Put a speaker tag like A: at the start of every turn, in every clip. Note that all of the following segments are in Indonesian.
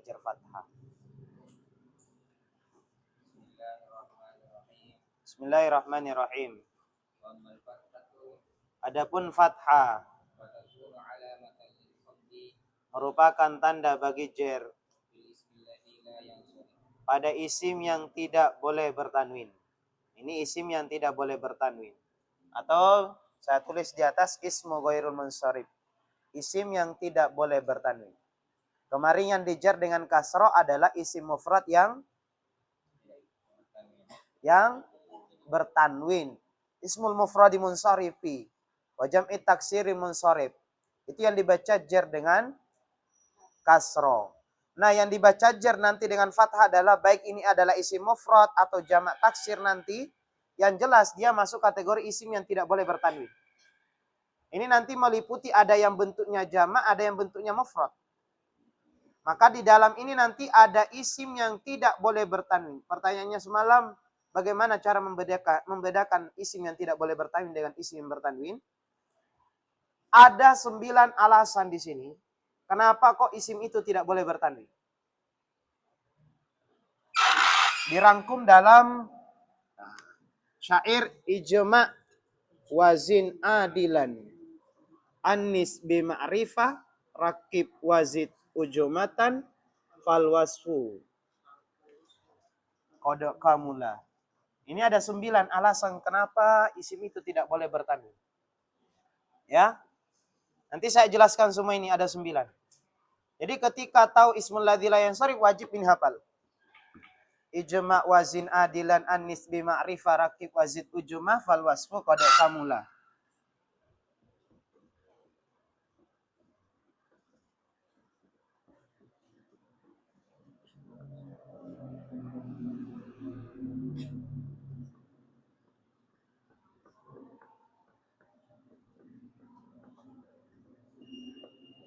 A: jar fathah. Bismillahirrahmanirrahim. Adapun fathah merupakan tanda bagi jar pada isim yang tidak boleh bertanwin. Ini isim yang tidak boleh bertanwin. Atau saya tulis di atas ismu ghairul munsharif. Isim yang tidak boleh bertanwin. Kemarin yang dijar dengan kasroh adalah isim mufrad yang bertanwin. Ismul mufradi munsarifi wa jam'i taksiri munsharif. Itu yang dibaca jar dengan kasroh. Nah, yang dibaca jar nanti dengan fathah adalah baik ini adalah isim mufrad atau jamak taksir nanti, yang jelas dia masuk kategori isim yang tidak boleh bertanwin. Ini nanti meliputi ada yang bentuknya jamak, ada yang bentuknya mufrad. Maka di dalam ini nanti ada isim yang tidak boleh bertanwin. Pertanyaannya semalam, bagaimana cara membedakan isim yang tidak boleh bertanwin dengan isim yang bertanwin? Ada 9 alasan di sini. Kenapa kok isim itu tidak boleh bertanwin? Dirangkum dalam syair ijma' wazin adilan. Anis bima'rifah rakib wazid ujumatan falwasfu kodok kamula. Ini ada 9 alasan kenapa isim itu tidak boleh bertanwin. Ya. Nanti saya jelaskan semua ini ada 9. Jadi ketika tahu ismul ladzi la yansharif wajib ini hafal. Ijma' wazin adilan anis bima'rifah rakib wazid ujumah falwasfu kodok kamula.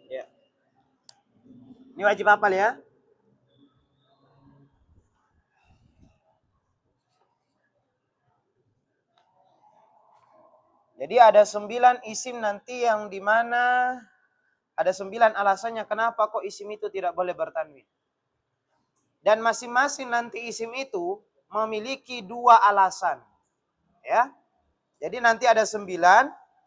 A: Ya. Ini wajib hafal ya. Jadi ada 9 isim nanti yang dimana ada 9 alasannya kenapa kok isim itu tidak boleh bertanwin. Dan masing-masing nanti isim itu memiliki 2 alasan. Ya. Jadi nanti ada 9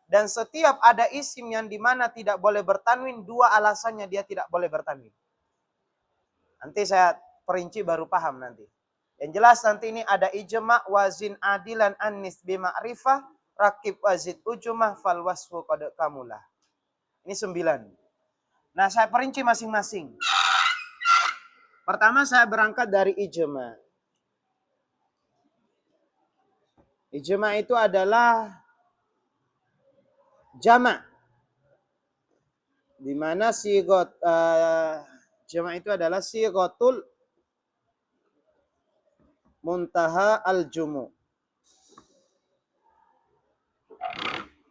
A: dan setiap ada isim yang dimana tidak boleh bertanwin, 2 alasannya dia tidak boleh bertanwin. Nanti saya perinci baru paham nanti. Yang jelas nanti ini ada ijma' wazin adilan anis bima'rifah rakib wazid ujumah fal wasfu qad kamulah. Ini 9. Nah, saya perinci masing-masing. Pertama saya berangkat dari ijma'. Ijma' itu adalah jamak. Di mana sigot jamak itu adalah sigotul muntaha al-jumu.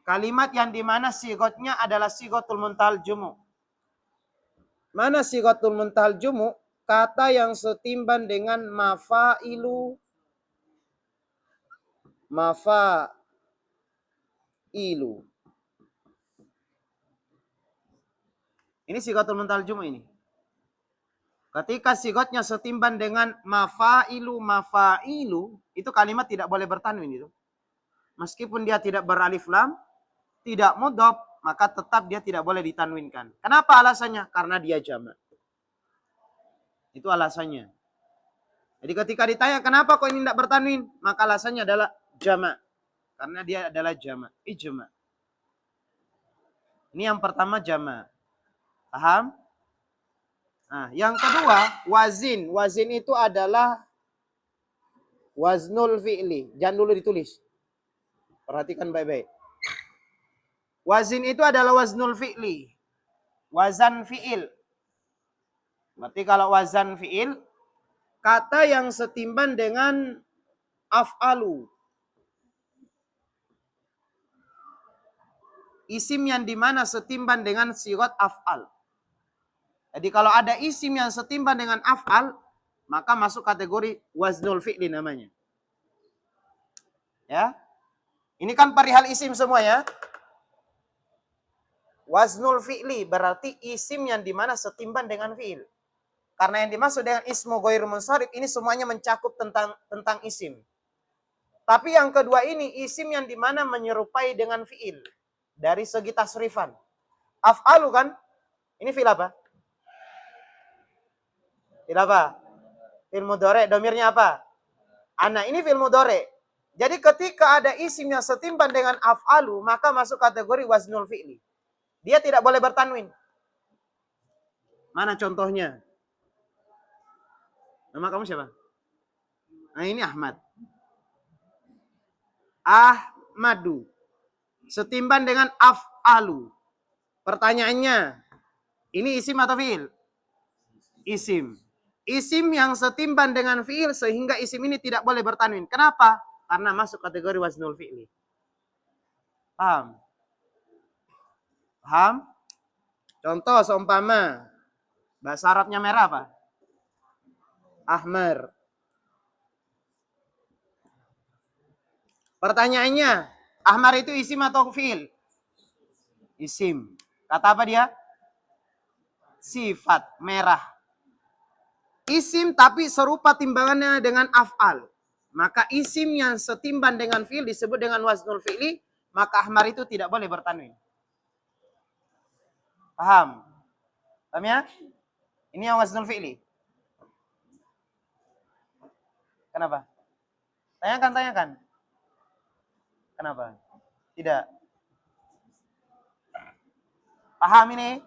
A: Kalimat yang dimana sigotnya adalah sigotul muntahal jumu. Mana sigotul muntahal jumu? Kata yang setimbang dengan mafailu. Ini sigotul muntahal jumu ini. Ketika sigotnya setimbang dengan mafailu, itu kalimat tidak boleh bertanwin itu. Meskipun dia tidak beralif lam, tidak mudhof, maka tetap dia tidak boleh ditanwinkan. Kenapa alasannya? Karena dia jamak. Itu alasannya. Jadi ketika ditanya kenapa kok ini tidak bertanwin, maka alasannya adalah jamak. Karena dia adalah jamak, ijma'. Ini yang pertama jamak. Paham? Nah, yang kedua wazin. Wazin itu adalah waznul fi'li. Jangan dulu ditulis. Perhatikan baik-baik. Wazin itu adalah waznul fi'li. Wazan fi'il. Berarti kalau wazan fi'il, kata yang setimbang dengan af'alu. Isim yang dimana setimbang dengan sigot af'al. Jadi kalau ada isim yang setimbang dengan af'al, maka masuk kategori waznul fi'li namanya. Ya. Ini kan perihal isim semua ya. Waznul fi'li berarti isim yang dimana setimbang dengan fi'il. Karena yang dimaksud dengan ismu ghair munsharif ini semuanya mencakup tentang isim. Tapi yang kedua ini isim yang dimana menyerupai dengan fiil dari segi tasrifan. Af'alu kan? Ini fiil apa? Fiil apa? Fiil mudhari. Domirnya apa? Ana. Ini fiil mudhari. Jadi ketika ada isim yang setimpal dengan af'alu, maka masuk kategori waznul fi'li. Dia tidak boleh bertanwin. Mana contohnya? Nama kamu siapa? Nah, ini Ahmad. Ahmadu. Setimpal dengan af'alu. Pertanyaannya, ini isim atau fi'il? Isim. Isim yang setimpal dengan fi'il sehingga isim ini tidak boleh bertanwin. Kenapa? Karena masuk kategori waznul fi'li. Paham? Paham? Contoh seumpama bahasa Arabnya merah apa? Ahmar. Pertanyaannya, ahmar itu isim atau fi'il? Isim. Kata apa dia? Sifat, merah. Isim tapi serupa timbangannya dengan af'al. Maka isim yang setimbang dengan fi'il disebut dengan waznul fi'li, maka ahmar itu tidak boleh bertanwin. Paham? Paham ya? Ini yang waznul fi'li. Kenapa? Tanyakan. Kenapa? Tidak. Paham ini?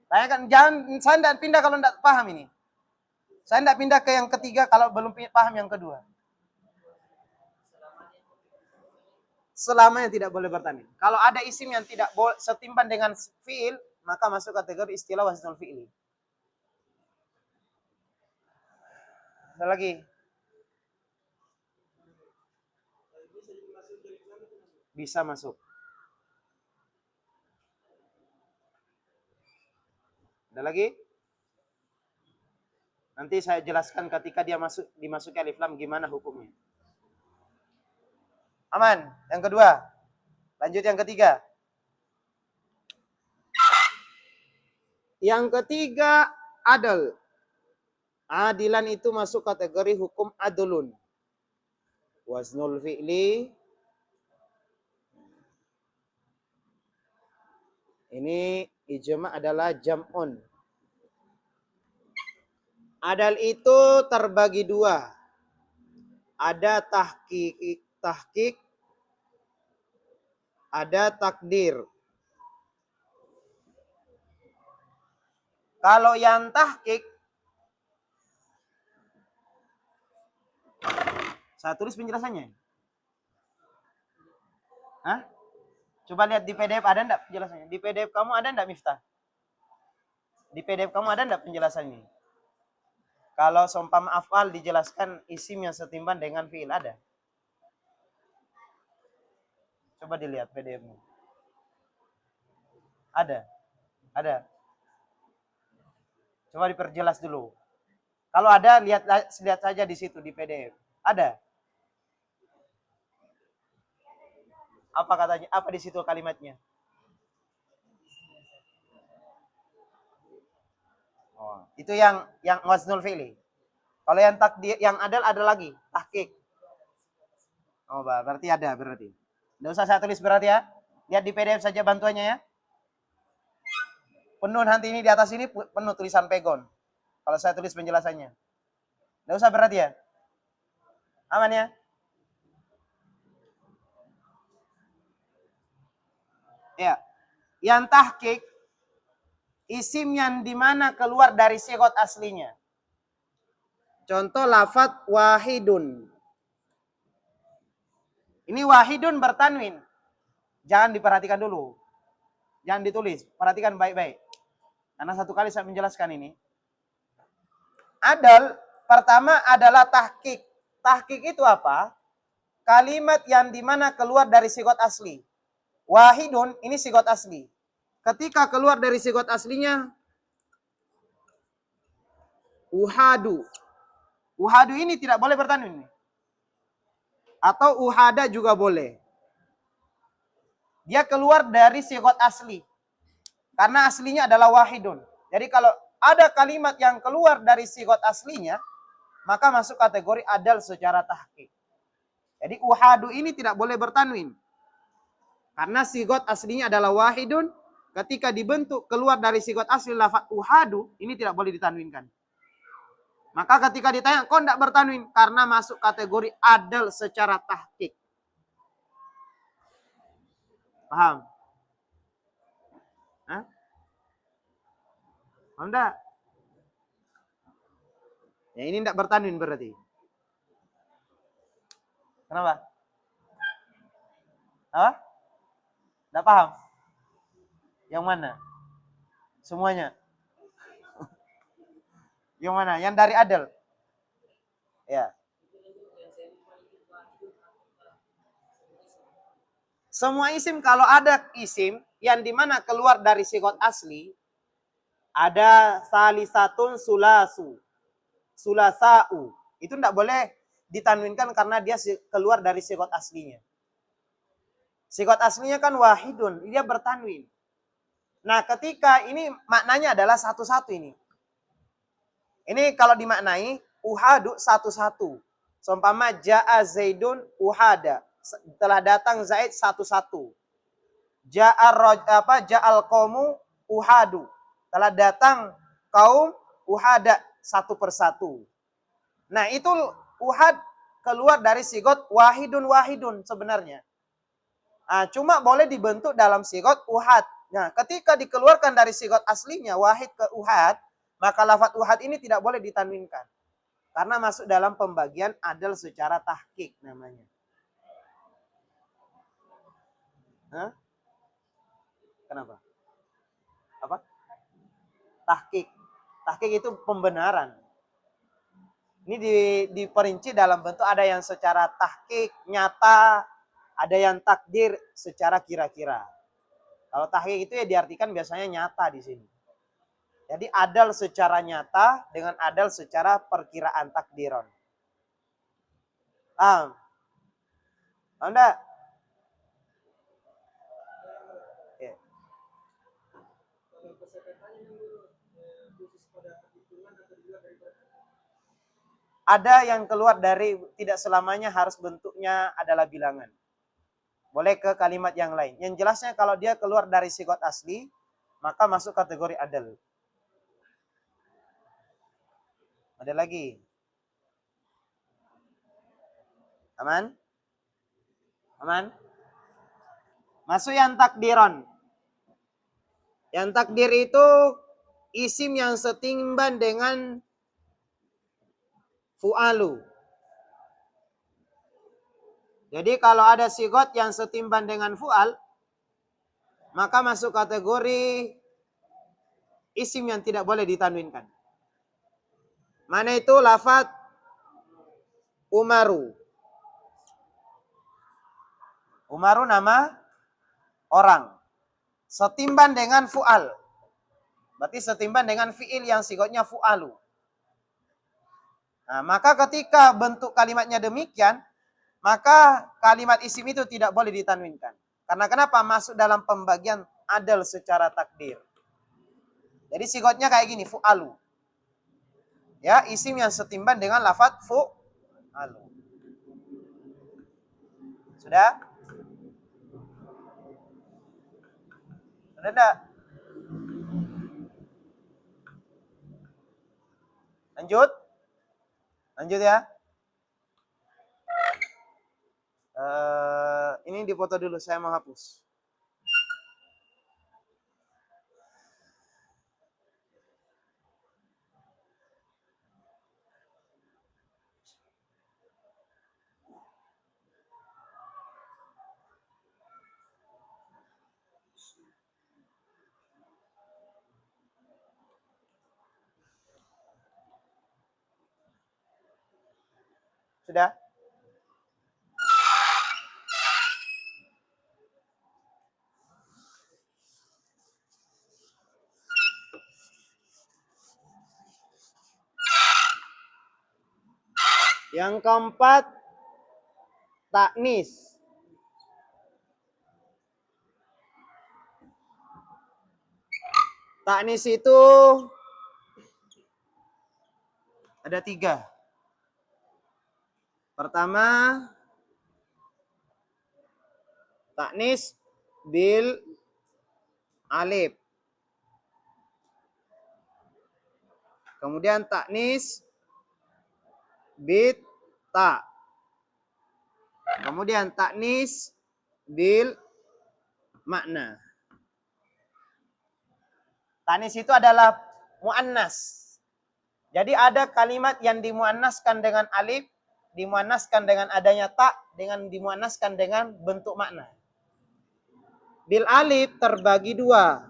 A: Tanyakan. Jangan, saya tidak pindah kalau tidak paham ini. Saya tidak pindah ke yang ketiga kalau belum paham yang kedua. Selamanya tidak boleh bertanwin. Kalau ada isim yang tidak setimpal dengan fi'il, maka masuk kategori istilah waznul fi'li. Ada lagi? Bisa masuk. Ada lagi? Nanti saya jelaskan ketika dia dimasuki alif lam gimana hukumnya. Aman. Yang kedua. Lanjut yang ketiga. Yang ketiga, adl. Adilan itu masuk kategori hukum adlun. Waznul fi'li. Ini ijma adalah jam'un. Adal itu terbagi dua. Ada tahqiq, ada takdir. Kalau yang tahqiq, saya tulis penjelasannya. Hah? Coba lihat di PDF ada enggak penjelasannya? Di PDF kamu ada enggak, Miftah? Di PDF kamu ada enggak penjelasannya? Kalau seumpama af'al dijelaskan isim yang setimpal dengan fi'il ada. Coba dilihat PDF-nya. Ada. Coba diperjelas dulu. Kalau ada, lihat saja di situ di PDF. Ada. Apa katanya? Apa di situ kalimatnya? Oh, itu yang waznul fi'li. Kalau yang takdir, yang adal ada lagi, tahqiq. Oh, berarti ada berarti. Enggak usah saya tulis berarti ya. Lihat di PDF saja bantuannya ya. Penuh nanti ini di atas ini penuh tulisan pegon. Kalau saya tulis penjelasannya. Enggak usah berarti ya. Aman ya? Ya. Yang tahqiq isim yang dimana keluar dari sigot aslinya. Contoh lafadz wahidun. Ini wahidun bertanwin. Jangan diperhatikan dulu. Jangan ditulis. Perhatikan baik-baik. Karena satu kali saya menjelaskan ini. Adal pertama adalah tahqiq. Tahqiq itu apa? Kalimat yang dimana keluar dari sigot asli. Wahidun ini sigot asli. Ketika keluar dari sigot aslinya, uhadu. Uhadu ini tidak boleh bertanwin. Atau uhada juga boleh. Dia keluar dari sigot asli. Karena aslinya adalah wahidun. Jadi kalau ada kalimat yang keluar dari sigot aslinya, maka masuk kategori adal secara tahqiq. Jadi uhadu ini tidak boleh bertanwin. Karena sigot aslinya adalah wahidun, ketika dibentuk keluar dari sigot asli lafaz uhadu, ini tidak boleh ditanwinkan. Maka ketika ditanya, kok tidak bertanwin? Karena masuk kategori adal secara tahqiq. Paham? Hah? Paham enggak? Ya ini tidak bertanwin berarti. Kenapa? Apa? Tidak paham? Yang mana? Semuanya? Yang mana? Yang dari adal? Ya. Semua isim, kalau ada isim yang dimana keluar dari sigot asli, ada salisatun sulasu, sulasau. Itu tidak boleh ditanwinkan karena dia keluar dari sigot aslinya. Sigot aslinya kan wahidun, dia bertanwin. Nah, ketika ini maknanya adalah satu-satu ini. Ini kalau dimaknai, uhadu satu-satu. Seumpama ja'a Zaidun uhada. Telah datang Zaid satu-satu. Ja'al qaumu uhadu. Telah datang kaum uhada satu persatu. Nah, itu uhad keluar dari sigot wahidun sebenarnya. Nah, cuma boleh dibentuk dalam sigot uhad. Nah, ketika dikeluarkan dari sigot aslinya wahid ke uhad, maka lafaz uhad ini tidak boleh ditanwinkan. Karena masuk dalam pembagian adal secara tahqiq namanya. Hah? Kenapa? Apa? Tahqiq. Tahqiq itu pembenaran. Ini diperinci dalam bentuk ada yang secara tahqiq nyata, ada yang takdir secara kira-kira. Kalau tahqiq itu ya diartikan biasanya nyata di sini. Jadi adal secara nyata dengan adal secara perkiraan takdiron. Anda? Ya. Ada yang keluar dari tidak selamanya harus bentuknya adalah bilangan. Boleh ke kalimat yang lain. Yang jelasnya kalau dia keluar dari sigot asli, maka masuk kategori adal. Ada lagi? Aman? Aman? Masuk yang takdiron. Yang takdir itu isim yang setimbang dengan fu'alu. Jadi kalau ada sigot yang setimbang dengan fu'al, maka masuk kategori isim yang tidak boleh ditanwinkan. Mana itu lafaz Umaru. Umaru nama orang. Setimbang dengan fu'al. Berarti setimbang dengan fi'il yang sigotnya fu'alu. Nah, maka ketika bentuk kalimatnya demikian, maka kalimat isim itu tidak boleh ditanwinkan. Karena kenapa? Masuk dalam pembagian adal secara takdir. Jadi sigotnya kayak gini, fu'alu. Ya, isim yang setimbang dengan lafaz fu'alu. Sudah? Sudah enggak? Lanjut? Lanjut ya. Ini dipoto dulu, saya mau hapus. Sudah? Yang keempat, taknis. Taknis itu Ada 3. Pertama, taknis bil alif. Kemudian taknis bit ta. Kemudian taknis bil makna. Taknis itu adalah muannas. Jadi ada kalimat yang dimuannaskan dengan alif, dimuannaskan dengan adanya ta, dengan dimuannaskan dengan bentuk makna. Bil alif terbagi 2.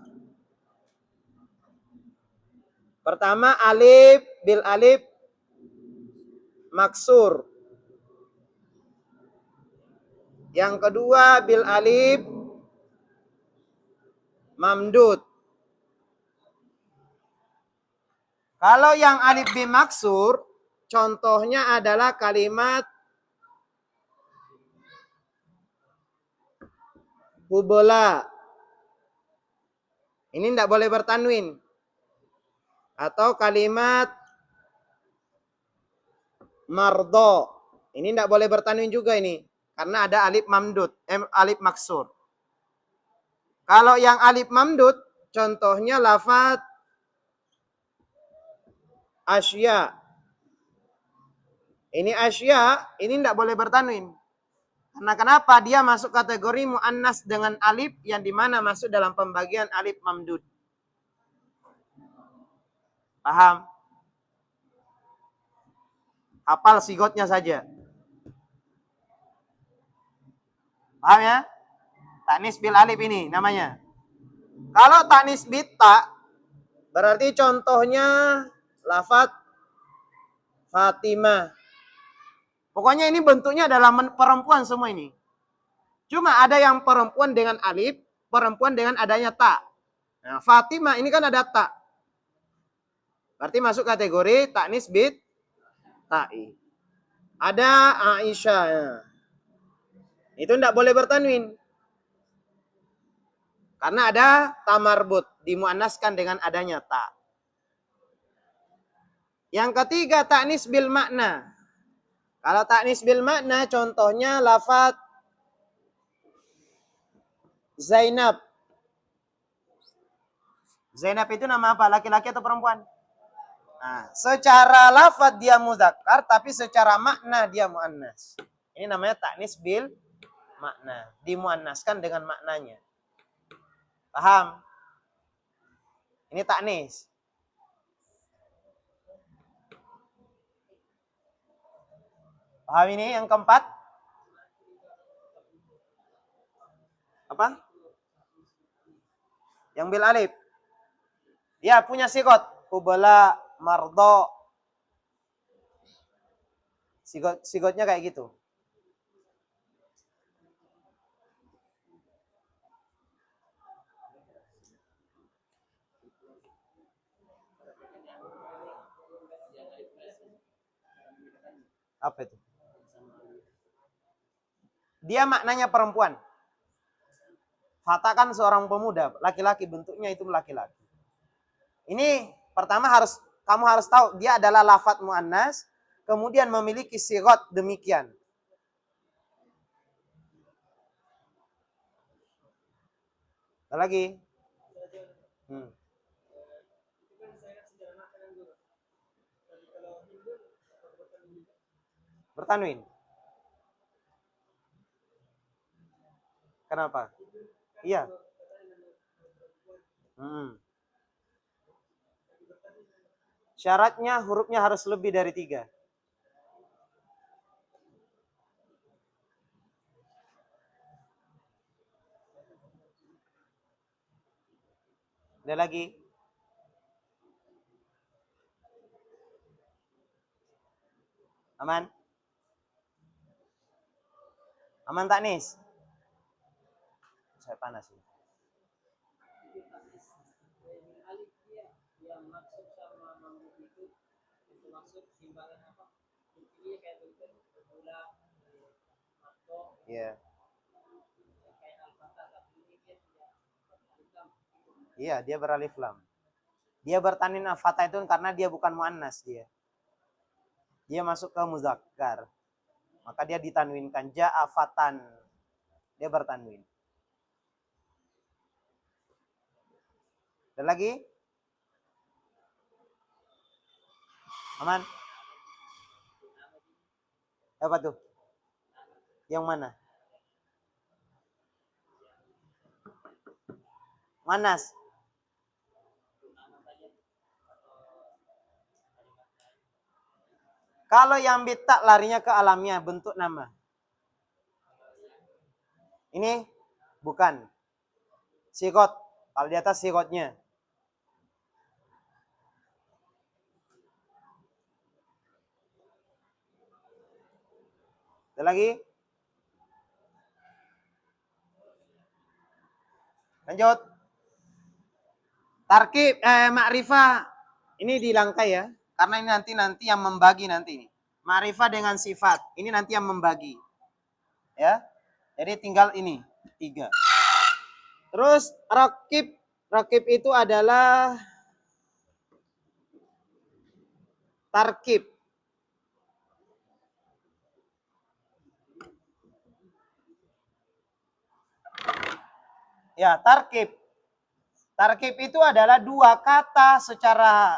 A: Pertama alif bil alif maksur. Yang kedua bil alif mamdud. Kalau yang alif bimaksur, contohnya adalah kalimat hubola. Ini tidak boleh bertanwin. Atau kalimat mardo. Ini tidak boleh bertanwin juga ini. Karena ada alif mamdud, alif maksur. Kalau yang alif mamdud, contohnya lafaz asya. Ini asya, ini tidak boleh bertanwin. Karena kenapa? Dia masuk kategori muannas dengan alif yang dimana masuk dalam pembagian alif mamdud. Paham? Hafal sigotnya saja. Paham ya? Taknis bil alif ini namanya. Kalau taknis bita, berarti contohnya lafaz Fatimah. Pokoknya ini bentuknya adalah perempuan semua ini. Cuma ada yang perempuan dengan alif, perempuan dengan adanya ta. Nah, Fatimah ini kan ada ta. Berarti masuk kategori taknis bit ta'i. Ada Aisyah. Itu tidak boleh bertanwin. Karena ada tamarbut, dimuannaskan dengan adanya ta. Yang ketiga taknis bil makna. Kalau taknis bil makna contohnya lafaz Zainab. Zainab itu nama apa? Laki-laki atau perempuan? Nah, secara lafaz dia muzakkar tapi secara makna dia muannas. Ini namanya taknis bil makna, dimuannaskan dengan maknanya. Paham? Ini taknis. Paham ini yang keempat? Apa? Yang bil alif. Dia punya sigot. Hubala, mardo. Sigotnya kayak gitu. Apa itu? Dia maknanya perempuan. Fata kan seorang pemuda, laki-laki, bentuknya itu laki-laki. Ini pertama kamu harus tahu dia adalah lafaz muannas, kemudian memiliki sigot demikian. Ada lagi? Bertanwin. Kenapa? Iya. Syaratnya hurufnya harus lebih dari 3. Ada lagi? Aman? Aman taknis? Saya panas ini. Iya. Iya, dia beralif lam. Dia bertanwin fatha itu karena dia bukan muannas dia. dia masuk ke muzakkar. Maka dia ditanwinkan. Ja'a fatan. Dia bertanwin. Ada lagi? Aman? Apa tuh? Yang mana? Manas. Kalau yang bita larinya ke alamnya, bentuk nama. Ini bukan. Sigot. Kalau di atas sigotnya. Ada lagi? Lanjut. Tarkib, ma'rifah. Ini dilangkai ya. Karena ini nanti yang membagi nanti ini. Ma'rifah dengan sifat. Ini nanti yang membagi. Ya. Jadi tinggal ini. 3. Terus rakib. Rakib itu adalah tarkib. Ya, tarkib. Tarkib itu adalah 2 kata secara,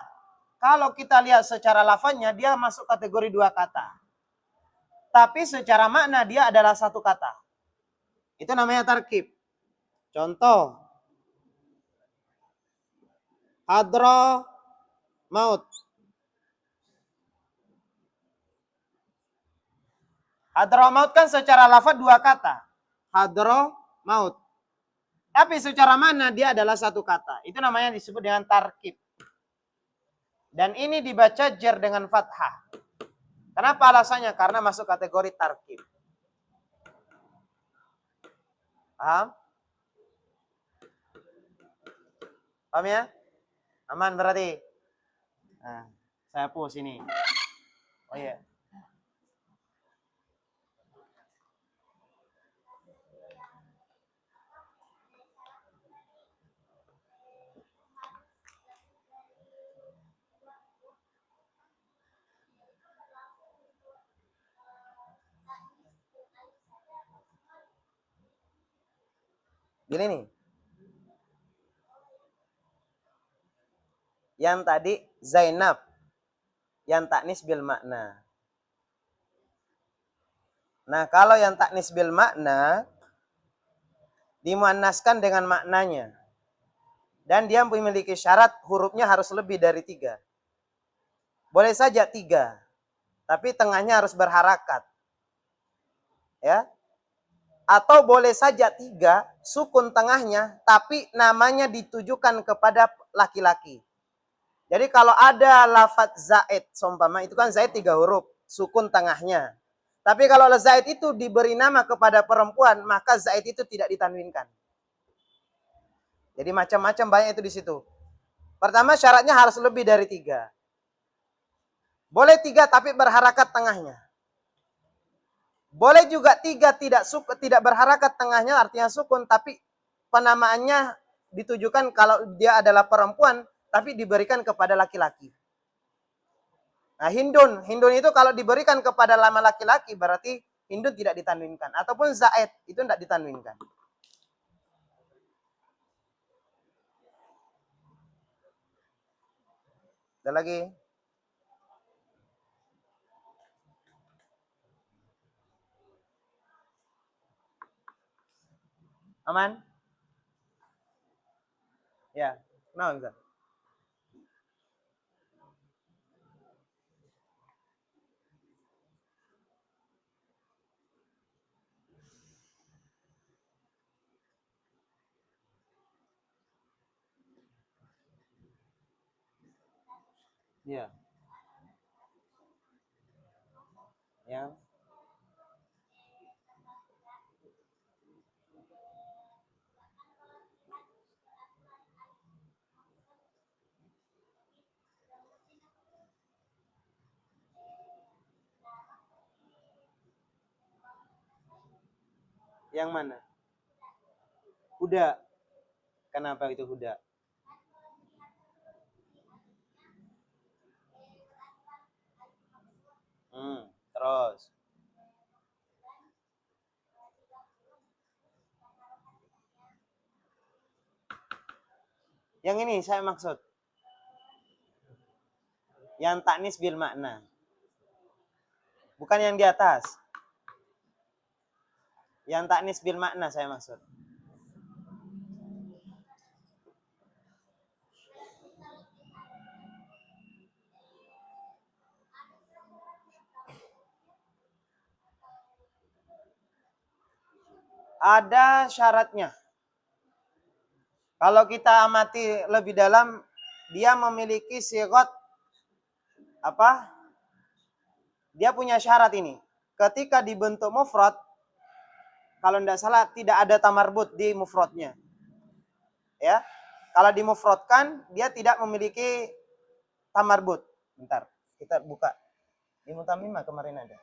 A: kalau kita lihat secara lafaznya, dia masuk kategori 2 kata. Tapi secara makna dia adalah 1 kata. Itu namanya tarkib. Contoh. Hadra maut. Hadra maut kan secara lafaz 2 kata. Hadra maut. Tapi secara makna dia adalah 1 kata. Itu namanya disebut dengan tarkib. Dan ini dibaca jer dengan fathah. Kenapa alasannya? Karena masuk kategori tarkib. Paham? Paham ya? Aman berarti? Nah, saya hapus ini. Oh iya. Gini nih. Yang tadi Zainab. Yang taknis bil makna. Nah, kalau yang taknis bil makna dimuannaskan dengan maknanya. Dan dia memiliki syarat hurufnya harus lebih dari 3. Boleh saja 3. Tapi tengahnya harus berharakat. Ya. Atau boleh saja 3, sukun tengahnya, tapi namanya ditujukan kepada laki-laki. Jadi kalau ada lafadz zaid, seumpama itu kan zaid 3 huruf, sukun tengahnya. Tapi kalau zaid itu diberi nama kepada perempuan, maka zaid itu tidak ditanwinkan. Jadi macam-macam banyak itu di situ. Pertama syaratnya harus lebih dari 3. Boleh 3 tapi berharakat tengahnya. Boleh juga 3 tidak berharakat tengahnya, artinya sukun, tapi penamaannya ditujukan kalau dia adalah perempuan, tapi diberikan kepada laki-laki. Nah, Hindun itu kalau diberikan kepada nama laki-laki, berarti Hindun tidak ditanwinkan. Ataupun Zaid, itu tidak ditanwinkan. Ada lagi? Aman? Ya, kenapa bisa? Ya. Yang mana? Huda. Kenapa itu huda? Terus. Yang ini saya maksud. Yang taknis bil makna. Bukan yang di atas. Yang taknis bil makna saya maksud. Ada syaratnya. Kalau kita amati lebih dalam, dia memiliki sigot apa? Dia punya syarat ini. Ketika dibentuk mufrad, kalau tidak salah tidak ada tamarbut di mufradnya. Ya. Kalau dimufradkan, dia tidak memiliki tamarbut. Bentar, kita buka. Di Mutamimah kemarin ada.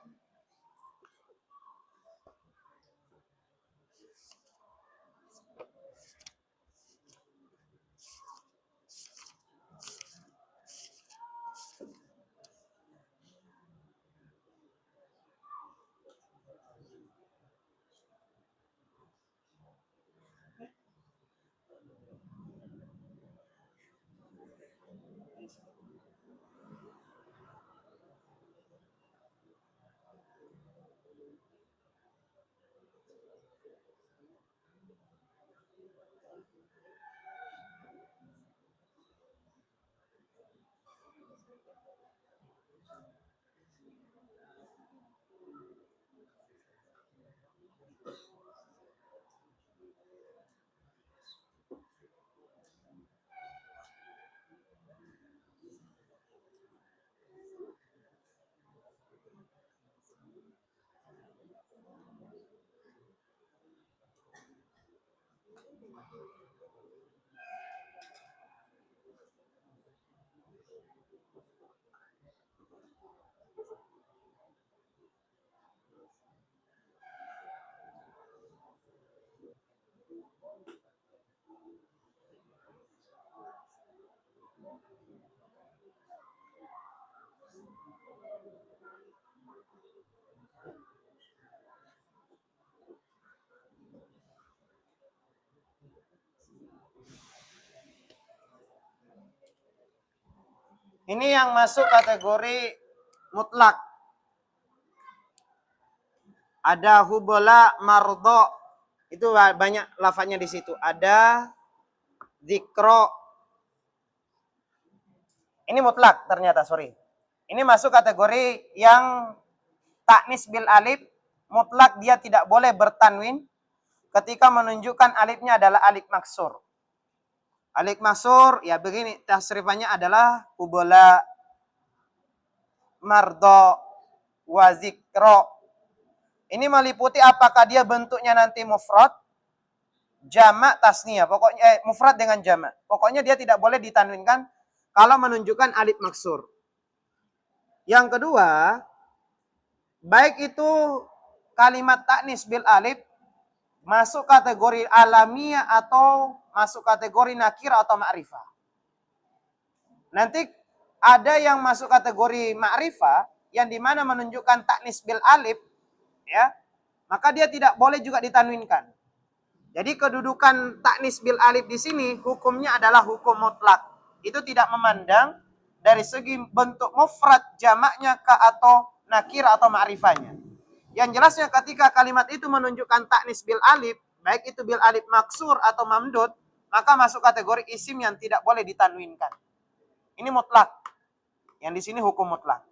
A: Ini yang masuk kategori mutlak. Ada hubola mardo. Itu banyak lafadznya di situ. Ada zikro. Ini mutlak ternyata, sorry. Ini masuk kategori yang taknis bil alif. Mutlak dia tidak boleh bertanwin ketika menunjukkan alifnya adalah alif maksur. Alif maksur, ya begini, tasrifannya adalah hubola mardo wazikro. Ini meliputi apakah dia bentuknya nanti mufrad, jamak, tasniyah. Pokoknya mufrad dengan jamak. Pokoknya dia tidak boleh ditanwinkan kalau menunjukkan alif maksur. Yang kedua, baik itu kalimat taknis bil alif masuk kategori alamiah atau masuk kategori nakir atau ma'rifah. Nanti ada yang masuk kategori ma'rifah yang dimana menunjukkan taknis bil alif, ya, maka dia tidak boleh juga ditanwinkan. Jadi kedudukan taknis bil alif di sini hukumnya adalah hukum mutlak. Itu tidak memandang dari segi bentuk mufrad jamaknya ke atau nakir atau ma'rifahnya. Yang jelasnya ketika kalimat itu menunjukkan taknis bil alif, baik itu bil alif maksur atau mamdud, maka masuk kategori isim yang tidak boleh ditanwinkan. Ini mutlak. Yang di sini hukum mutlak.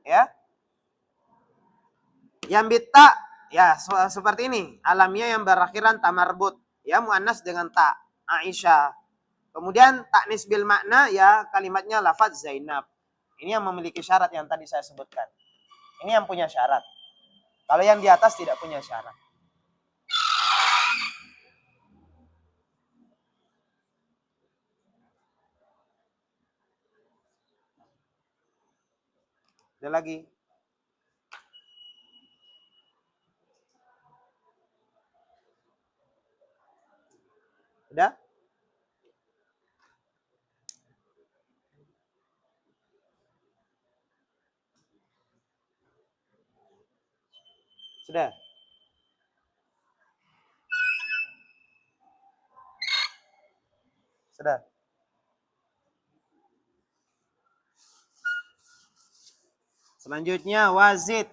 A: Ya. Yang bita, ya seperti ini. Alamiah yang berakhiran tamarbut. Ya, muannas dengan ta. Aisyah. Kemudian taknis bil makna, ya kalimatnya lafaz Zainab. Ini yang memiliki syarat yang tadi saya sebutkan. Ini yang punya syarat. Kalau yang di atas tidak punya syarat. Ada lagi. Udah? Sudah? Sudah? Selanjutnya wazid.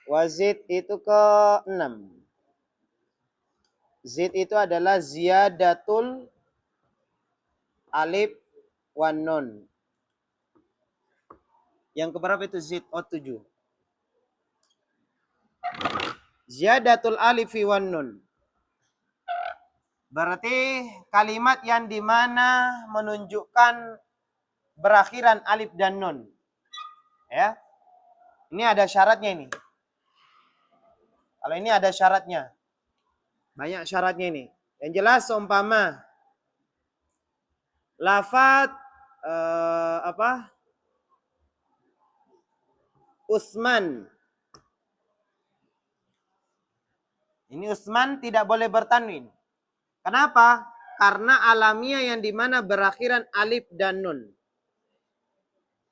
A: Wazid itu ke-6. Zid itu adalah ziyadatul alif wan nun. Yang keberapa itu zid? Oh, 7. Ziyadatul alifi wan nun. Berarti kalimat yang dimana menunjukkan berakhiran alif dan nun. Ya. Ini ada syaratnya ini. Kalau ini ada syaratnya. Banyak syaratnya ini. Yang jelas seumpama lafaz Usman. Ini Usman tidak boleh bertanwin. Kenapa? Karena alamiah yang dimana berakhiran alif dan nun.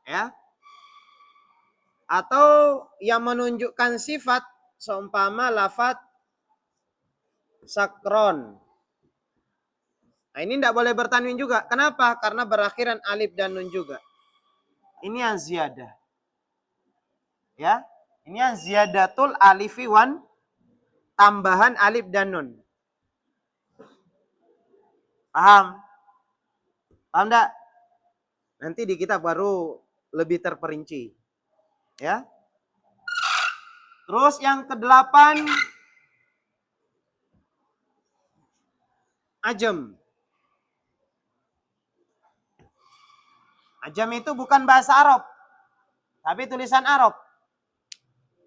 A: Ya. Atau yang menunjukkan sifat seumpama lafaz sakron. Nah, ini tidak boleh bertanwin juga. Kenapa? Karena berakhiran alif dan nun juga. Ini yang ziyadah. Ya. Ini yang ziyadatul alifi wan, tambahan alif dan nun. Paham? Paham enggak? Nanti di kitab baru lebih terperinci. Ya. Terus yang ke-8 ajam. Ajam itu bukan bahasa Arab, tapi tulisan Arab.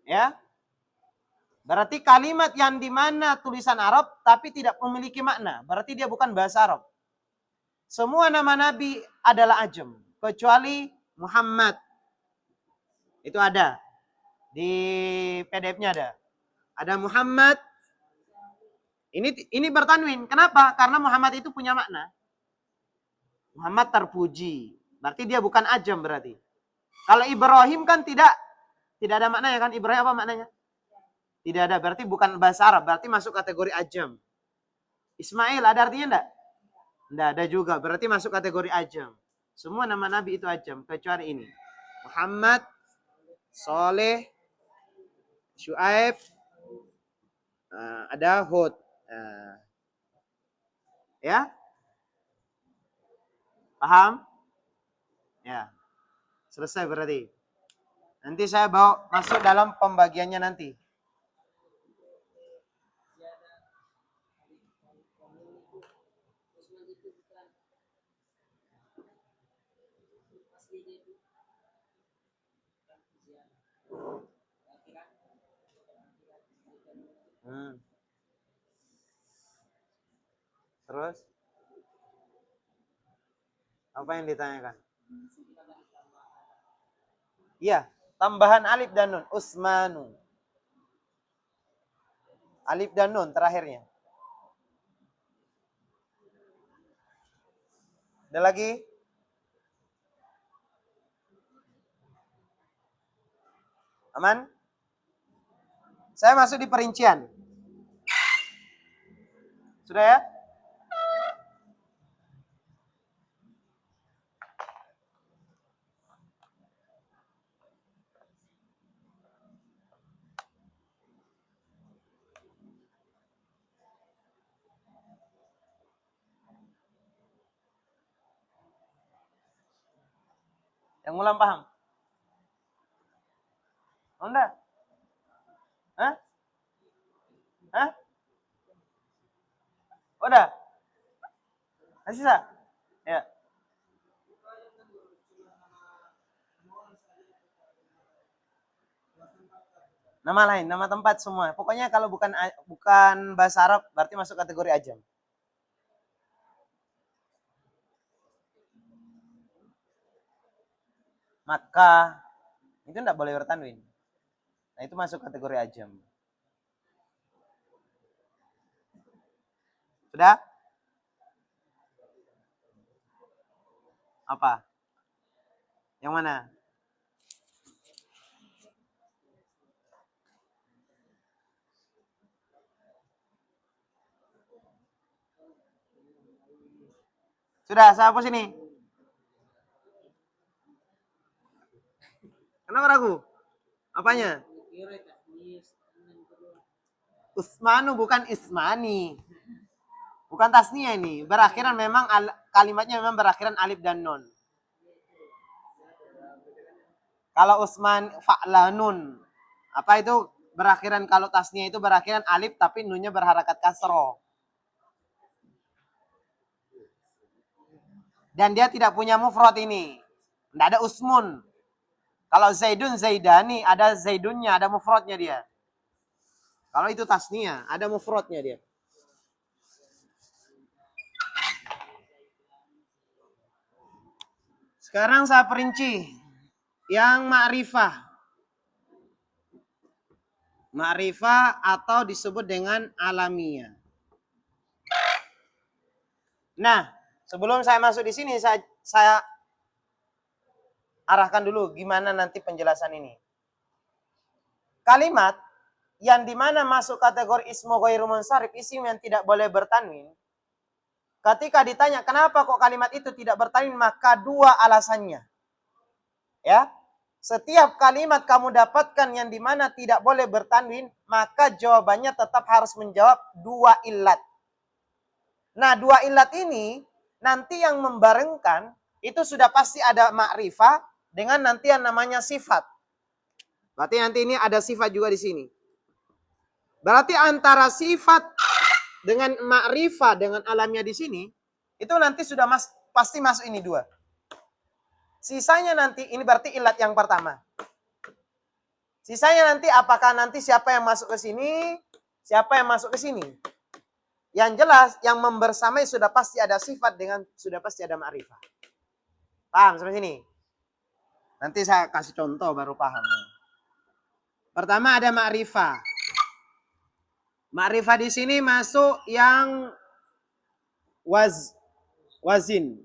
A: Ya. Berarti kalimat yang dimana tulisan Arab tapi tidak memiliki makna. Berarti dia bukan bahasa Arab. Semua nama Nabi adalah ajam. Kecuali Muhammad. Itu ada. Di PDF-nya ada. Ada Muhammad. Ini bertanwin. Kenapa? Karena Muhammad itu punya makna. Muhammad terpuji. Berarti dia bukan ajam berarti. Kalau Ibrahim kan tidak ada maknanya kan? Ibrahim apa maknanya? Tidak ada. Berarti bukan bahasa Arab. Berarti masuk kategori ajam. Ismail ada artinya enggak? Enggak ada juga. Berarti masuk kategori ajam. Semua nama Nabi itu ajam. Kecuali ini. Muhammad, Soleh, Syuaib, ada Hud. Ya? Paham? Ya. Selesai berarti. Nanti saya bawa masuk dalam pembagiannya nanti. Terus? Apa yang ditanyakan? Iya, tambahan alif dan nun. Usmanu. Alif dan nun terakhirnya. Ada lagi? Aman? Saya masuk di perincian. Sudah ya? Yang ulang paham? Oh, enggak? Hah? Hah? Udah? Masih sisa? Ya. Nama lain, nama tempat semua. Pokoknya kalau bukan bahasa Arab berarti masuk kategori ajam. Maka itu enggak boleh bertanwin. Nah, itu masuk kategori ajam. Sudah? Apa? Yang mana? Sudah, saya hapus ini. Kenapa ragu? Apanya? Usmanu bukan ismani. Bukan tasnia ini. Berakhiran memang kalimatnya memang berakhiran alif dan nun. Kalau Usman fa'lanun. Apa itu berakhiran, kalau tasnia itu berakhiran alif tapi nunnya berharakat kasroh. Dan dia tidak punya mufrad ini. Tidak ada usmun. Kalau Zaidun, Zaidani, ada Zaidunnya, ada mufradnya dia. Kalau itu tasnia, ada mufradnya dia. Sekarang saya perinci yang ma'rifah. Ma'rifah atau disebut dengan alamiah. Nah, sebelum saya masuk di sini, saya arahkan dulu gimana nanti penjelasan ini. Kalimat yang dimana masuk kategori ismu ghairu munsharif, isim yang tidak boleh bertanwin. Ketika ditanya kenapa kok kalimat itu tidak bertanwin, maka dua alasannya. Ya, setiap kalimat kamu dapatkan yang dimana tidak boleh bertanwin, maka jawabannya tetap harus menjawab dua illat. Nah, dua illat ini nanti yang membarengkan itu sudah pasti ada ma'rifah dengan nanti yang namanya sifat. Berarti nanti ini ada sifat juga di sini. Berarti antara sifat dengan ma'rifah dengan alamiah di sini, itu nanti sudah pasti masuk ini dua. Sisanya nanti, ini berarti ilat yang pertama. Sisanya nanti apakah nanti siapa yang masuk ke sini, siapa yang masuk ke sini. Yang jelas, yang membersamai sudah pasti ada sifat dengan sudah pasti ada ma'rifah. Paham sampai sini? Nanti saya kasih contoh baru paham. Pertama ada ma'rifah. Ma'rifah di sini masuk yang wazin.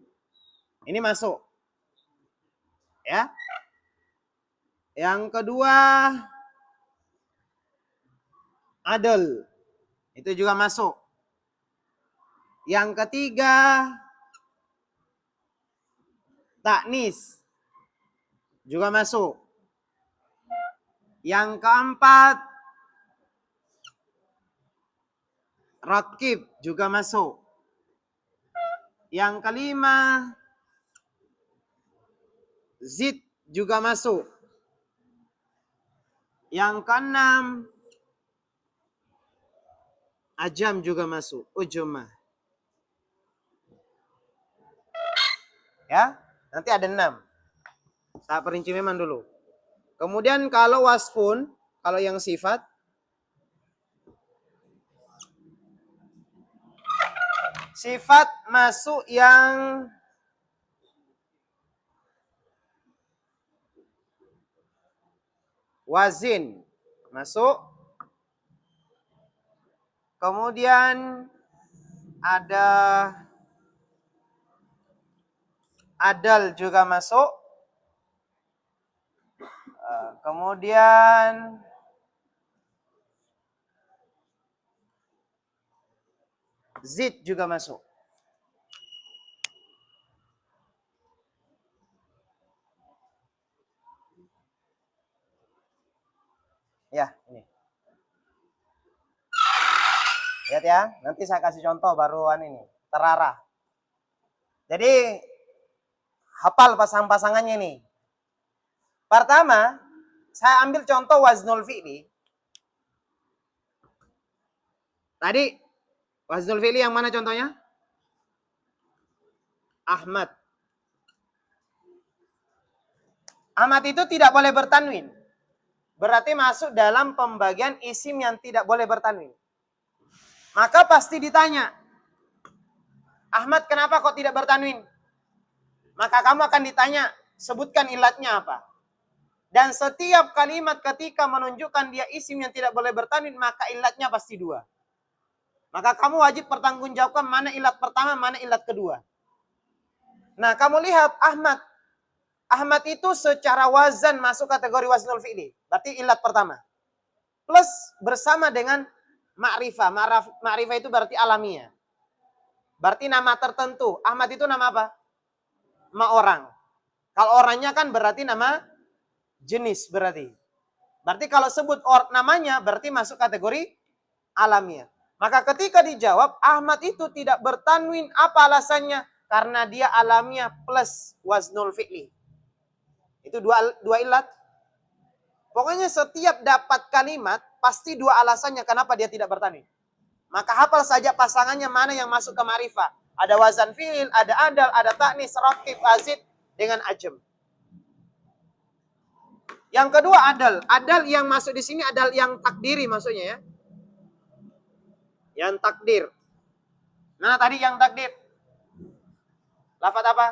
A: Ini masuk. Ya. Yang kedua adl. Itu juga masuk. Yang ketiga taknis. Juga masuk. Yang keempat rakib juga masuk. Yang kelima zid juga masuk. Yang keenam ajam juga masuk. Ujumah. Ya, nanti ada 6. Saya perinci memang dulu. Kemudian kalau wasfun, kalau yang sifat, sifat masuk yang wazin. Masuk. Kemudian ada adal juga masuk. Kemudian zid juga masuk. Ya, ini. Lihat ya, nanti saya kasih contoh baruan ini. Terarah. Jadi, hafal pasang-pasangannya nih. Pertama, saya ambil contoh waznul fi'li. Tadi, waznul fi'li yang mana contohnya? Ahmad. Ahmad itu tidak boleh bertanwin. Berarti masuk dalam pembagian isim yang tidak boleh bertanwin. Maka pasti ditanya, Ahmad kenapa kok tidak bertanwin? Maka kamu akan ditanya, sebutkan ilatnya apa. Dan setiap kalimat ketika menunjukkan dia isim yang tidak boleh bertanwin, maka ilatnya pasti 2. Maka kamu wajib pertanggungjawabkan mana ilat pertama, mana ilat kedua. Nah, kamu lihat Ahmad. Ahmad itu secara wazan masuk kategori waznul fi'li. Berarti ilat pertama. Plus bersama dengan ma'rifah. Ma'rifah itu berarti alamiah. Berarti nama tertentu. Ahmad itu nama apa? Nama orang. Kalau orangnya kan berarti nama jenis berarti. Berarti kalau sebut namanya berarti masuk kategori alamiah. Maka ketika dijawab Ahmad itu tidak bertanwin, apa alasannya? Karena dia alamiah plus waznul fi'li. Itu dua ilat. Pokoknya setiap dapat kalimat pasti dua alasannya kenapa dia tidak bertanwin. Maka hafal saja pasangannya mana yang masuk ke ma'rifah. Ada wazan fi'il, ada adal, ada ta'nis, raqib, azid dengan ajem. Yang kedua adal. Adal yang masuk di sini adal yang takdiri maksudnya ya. Yang takdir. Nah tadi yang takdir. Lafaz apa?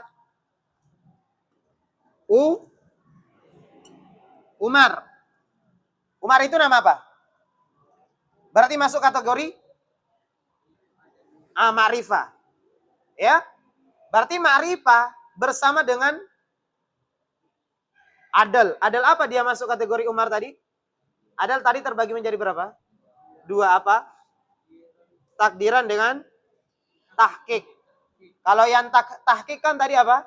A: Umar. Umar itu nama apa? Berarti masuk kategori ma'rifah. Ya. Berarti ma'rifah bersama dengan adal. Adal apa dia masuk kategori Umar tadi? Adal tadi terbagi menjadi berapa? Dua apa? Takdiran dengan tahqiq. Kalau yang tahqiq kan tadi apa?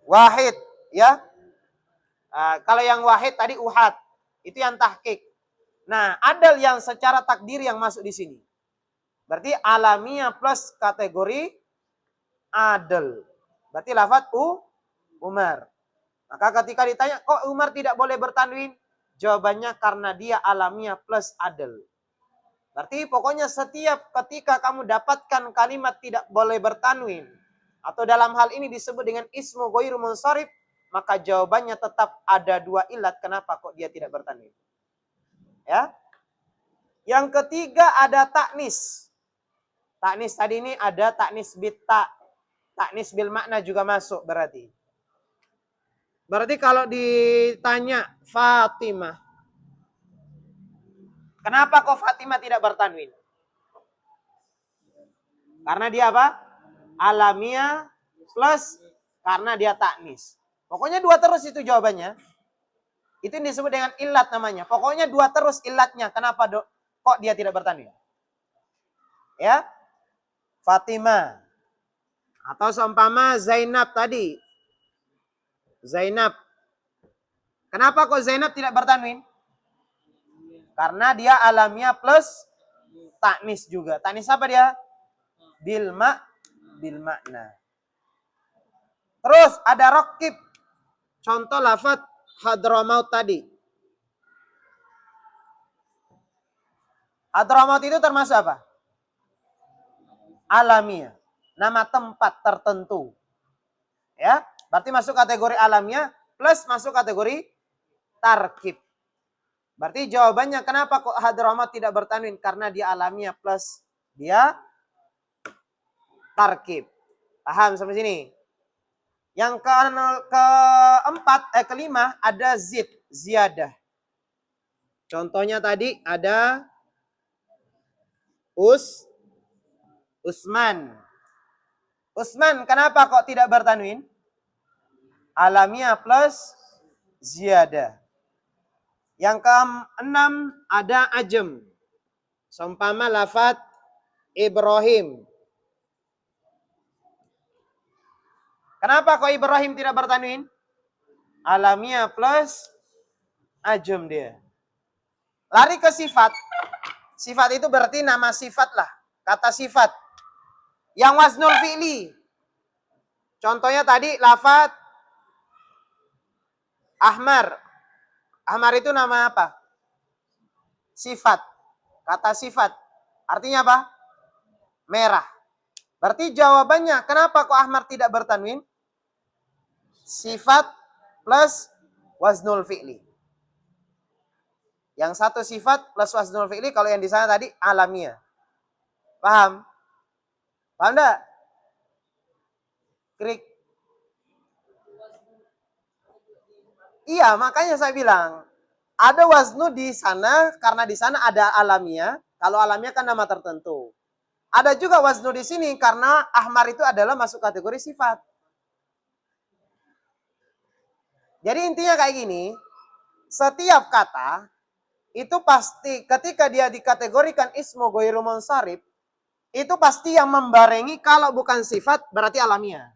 A: Wahid, ya. Kalau yang wahid tadi uhad. Itu yang tahqiq. Nah, adal yang secara takdir yang masuk di sini. Berarti alamiah plus kategori adal. Berarti lafaz Umar. Maka ketika ditanya, kok Umar tidak boleh bertanwin? Jawabannya karena dia alamiah plus adal. Berarti pokoknya setiap ketika kamu dapatkan kalimat tidak boleh bertanwin, atau dalam hal ini disebut dengan ismu ghairu munsharif, maka jawabannya tetap ada dua ilat kenapa kok dia tidak bertanwin. Ya. Yang ketiga ada taknis. Taknis tadi ini ada taknis bitta. Taknis bil makna juga masuk berarti. Berarti kalau ditanya Fatimah, kenapa kok Fatimah tidak bertanwin? Karena dia apa? Alamiah plus karena dia taknis. Pokoknya dua terus itu jawabannya. Itu yang disebut dengan ilat namanya. Pokoknya dua terus ilatnya. Kenapa kok dia tidak bertanwin? Ya. Fatimah. Atau seumpama Zainab tadi. Zainab. Kenapa kok Zainab tidak bertanwin? Karena dia alamiah plus taknis juga. Taknis apa dia? Bil makna. Terus ada raqib. Contoh lafaz Hadramaut tadi. Hadramaut itu termasuk apa? Alamiah. Nama tempat tertentu. Ya, berarti masuk kategori alamiah plus masuk kategori tarkib. Berarti jawabannya kenapa kok Hadramaut tidak bertanwin? Karena dia alamiah plus dia tarkib. Paham sampai sini? Yang kelima ada ziyadah. Contohnya tadi ada Usman. Usman kenapa kok tidak bertanwin? Alamiah plus ziyadah. Yang keenam ada ajem. Seumpama lafaz Ibrahim. Kenapa kok Ibrahim tidak bertanwin? Alamiah plus ajem dia. Lari ke sifat. Sifat itu berarti nama sifat lah. Kata sifat. Yang waznul fi'li. Contohnya tadi lafaz ahmar. Ahmar itu nama apa? Sifat. Kata sifat. Artinya apa? Merah. Berarti jawabannya, kenapa kok ahmar tidak bertanwin? Sifat plus waznul fi'li. Yang satu sifat plus waznul fi'li, kalau yang di sana tadi alamiah. Paham? Paham enggak? Krik. Iya, makanya saya bilang, ada waznu di sana, karena di sana ada alamiah. Kalau alamiah kan nama tertentu. Ada juga waznu di sini, karena ahmar itu adalah masuk kategori sifat. Jadi intinya kayak gini, setiap kata itu pasti ketika dia dikategorikan ismu ghairu munsharif, itu pasti yang membarengi kalau bukan sifat berarti alamiah.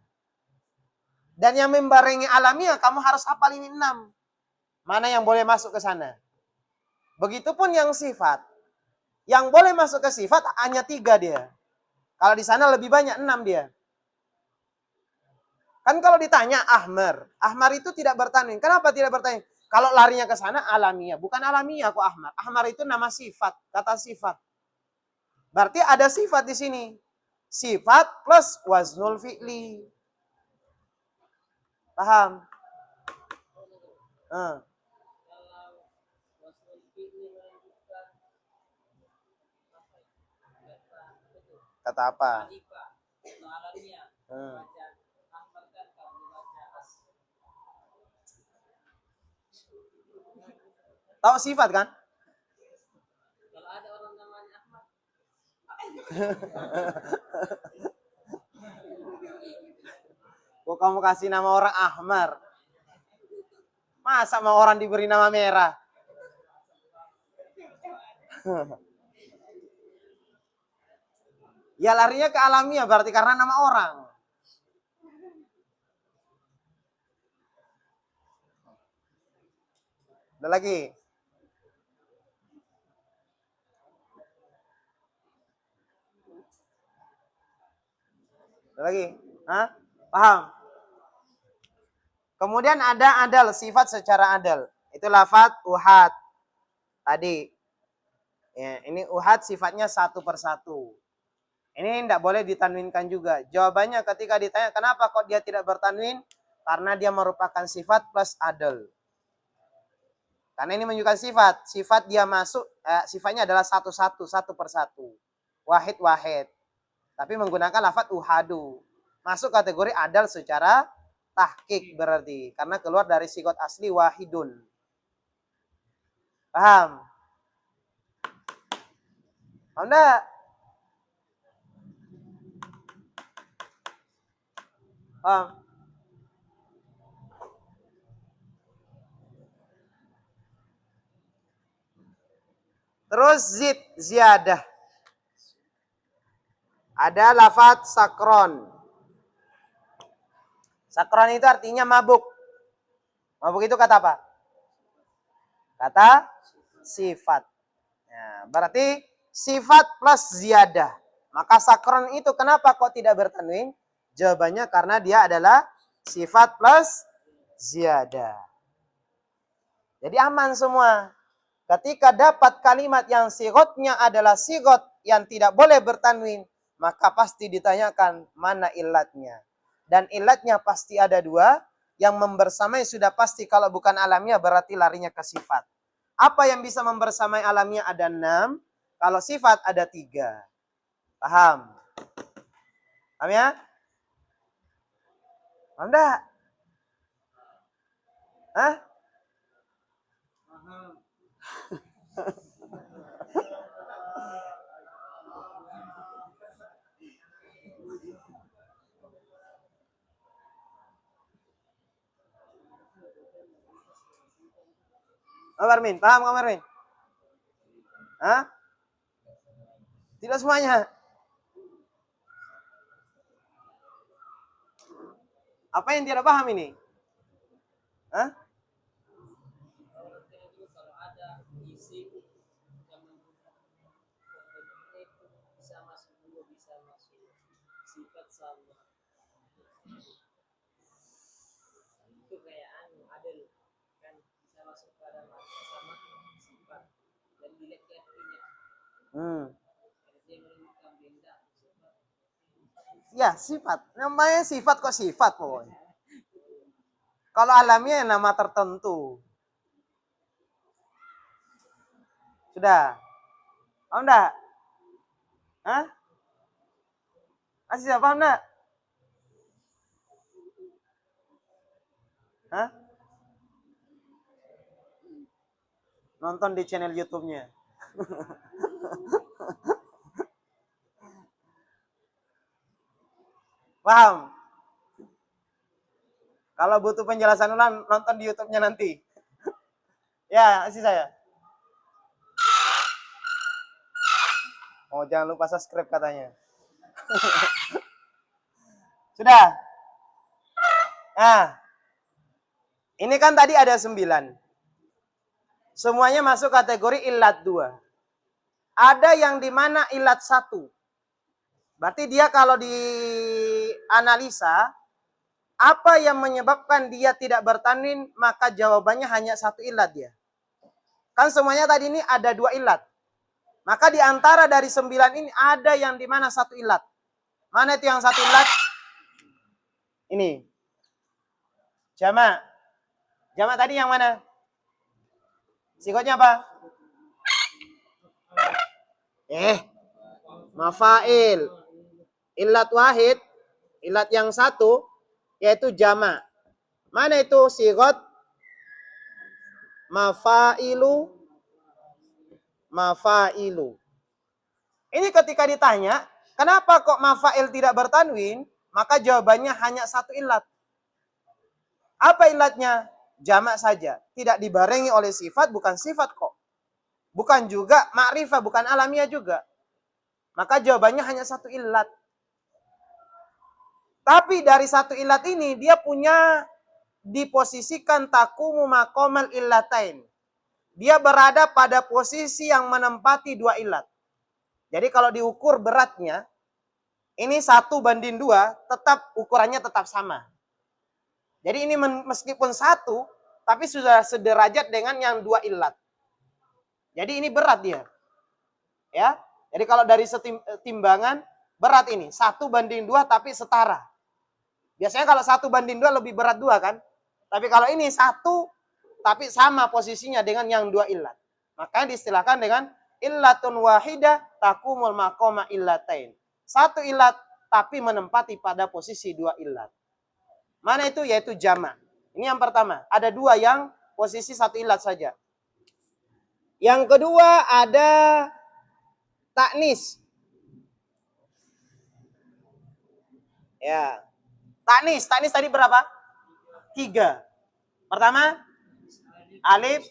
A: Dan yang membarengi alamiah kamu harus hafal ini 6. Mana yang boleh masuk ke sana. Begitupun yang sifat. Yang boleh masuk ke sifat hanya 3 dia. Kalau di sana lebih banyak 6 dia. Kan kalau ditanya ahmar, ahmar itu tidak bertanwin. Kenapa tidak bertanwin? Kalau larinya ke sana alamiah, bukan alamiah kok ahmar. Ahmar itu nama sifat, kata sifat. Berarti ada sifat di sini. Sifat plus waznul fi'li. Paham? Kata apa? Tahu sifat kan? Kalau ada orang namanya Ahmad. Kok kamu kasih nama orang Ahmar? Masa mau orang diberi nama merah? Ya larinya ke alamiah berarti karena nama orang. Ada lagi? Ada lagi? Hah? Paham? Kemudian ada adal, sifat secara adal. Itu lafadz uhad. Tadi. Ya, ini uhad sifatnya satu persatu. Ini tidak boleh ditanwinkan juga. Jawabannya ketika ditanya kenapa kok dia tidak bertanwin? Karena dia merupakan sifat plus adal. Karena ini menunjukkan sifat. Sifat dia masuk, sifatnya adalah satu-satu, satu persatu. Wahid-wahid. Tapi menggunakan lafadz uhadu. Masuk kategori adal secara tahqiq berarti. Karena keluar dari sigot asli wahidun. Paham? Paham enggak? Paham? Terus ziyadah. Ada lafadz sakron. Sakron itu artinya mabuk. Mabuk itu kata apa? Kata sifat. Ya, berarti sifat plus ziyadah. Maka sakron itu kenapa kok tidak bertanwin? Jawabannya karena dia adalah sifat plus ziyadah. Jadi aman semua. Ketika dapat kalimat yang sigotnya adalah sigot yang tidak boleh bertanwin, maka pasti ditanyakan mana ilatnya. Dan ilatnya pasti ada 2. Yang membersamai sudah pasti kalau bukan alamiah berarti larinya ke sifat. Apa yang bisa membersamai alamiah ada 6. Kalau sifat ada 3. Paham? Paham ya? Paham enggak? Hah? Kamu Armin, paham kamu Armin? Hah? Tidak semuanya. Apa yang tidak paham ini? Hah? Itu kayak adil kan bisa masuk pada sama sifat dan dilihat artinya. Ya sifat, namanya sifat kok sifat pokoknya. Kalau alamiah nama tertentu. Sudah. Paham enggak? Hah? Masih paham enggak? Hah? Nonton di channel YouTube-nya. Paham? Kalau butuh penjelasan ulang, nonton di YouTube-nya nanti. Ya, isi saya. Oh, jangan lupa subscribe katanya. Sudah. Nah, ini kan tadi ada 9. Semuanya masuk kategori ilat 2. Ada yang dimana ilat 1. Berarti dia kalau dianalisa, apa yang menyebabkan dia tidak bertanwin, maka jawabannya hanya 1 ilat dia. Kan semuanya tadi ini ada 2 ilat. Maka di antara dari 9 ini ada yang dimana 1 ilat. Mana itu yang 1 ilat? Ini. Jamak. Jamak tadi yang mana? Sikotnya apa? Mafail. Ilat wahid. Ilat yang 1. Yaitu jamak. Mana itu sikot? Mafailu. Mafailu. Ini ketika ditanya, kenapa kok mafail tidak bertanwin? Maka jawabannya hanya 1 ilat. Apa ilatnya? Jamak saja. Tidak dibarengi oleh sifat, bukan sifat kok. Bukan juga ma'rifah, bukan alamiah juga. Maka jawabannya hanya 1 ilat. Tapi dari 1 ilat ini, dia punya diposisikan takumu maqamal illatain. Dia berada pada posisi yang menempati 2 ilat. Jadi kalau diukur beratnya, ini 1:2, tetap ukurannya tetap sama. Jadi ini meskipun 1, tapi sudah sederajat dengan yang 2 ilat. Jadi ini berat dia. Ya. Jadi kalau dari timbangan, berat ini. 1:2 tapi setara. Biasanya kalau 1:2 lebih berat 2 kan. Tapi kalau ini 1, tapi sama posisinya dengan yang 2 ilat. Makanya diistilahkan dengan illatun wahidah takumul maqama illatain. 1 ilat tapi menempati pada posisi 2 ilat. Mana itu? Yaitu jamak. Ini yang pertama. Ada 2 yang posisi 1 ilat saja. Yang kedua ada taknis. Ya. Taknis tadi berapa? 3. Pertama, alif,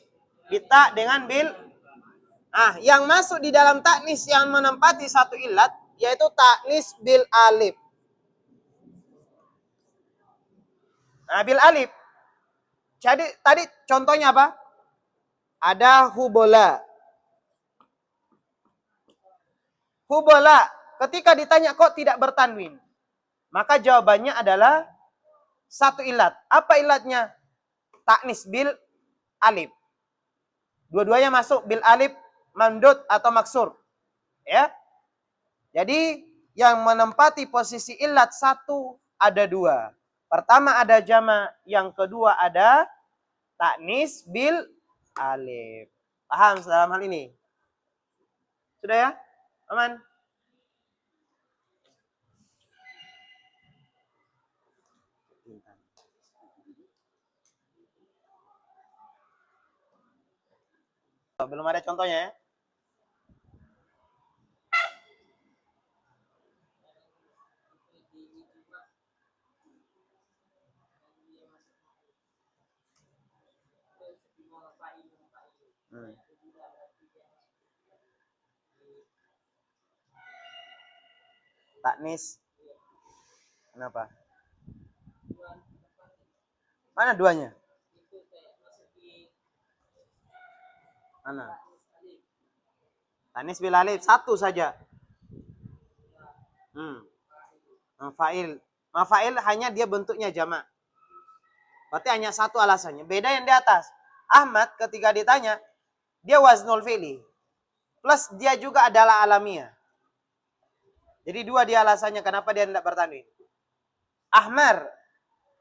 A: bita dengan bil. Yang masuk di dalam taknis yang menempati 1 ilat yaitu taknis bil alif. Bil alif. Jadi tadi contohnya apa? Ada hubola. Hubola. Ketika ditanya kok tidak bertanwin, maka jawabannya adalah 1 ilat. Apa ilatnya? Taknis bil alif. Dua-duanya masuk bil alif mamdud atau maksur. Ya. Jadi yang menempati posisi ilat 1 ada 2. Pertama ada jamak, yang kedua ada taknis bil alif. Paham dalam hal ini? Sudah ya? Aman? Belum ada contohnya ya? Taknis. Kenapa? Mana duanya? Mana? Taknis bil alif 1 saja. Mafail. Mafail hanya dia bentuknya jamak. Berarti hanya 1 alasannya. Beda yang di atas. Ahmad ketika ditanya, dia waznul fi'li. Plus dia juga adalah alamiah. Jadi 2 dia alasannya kenapa dia tidak bertanwin. Ahmar.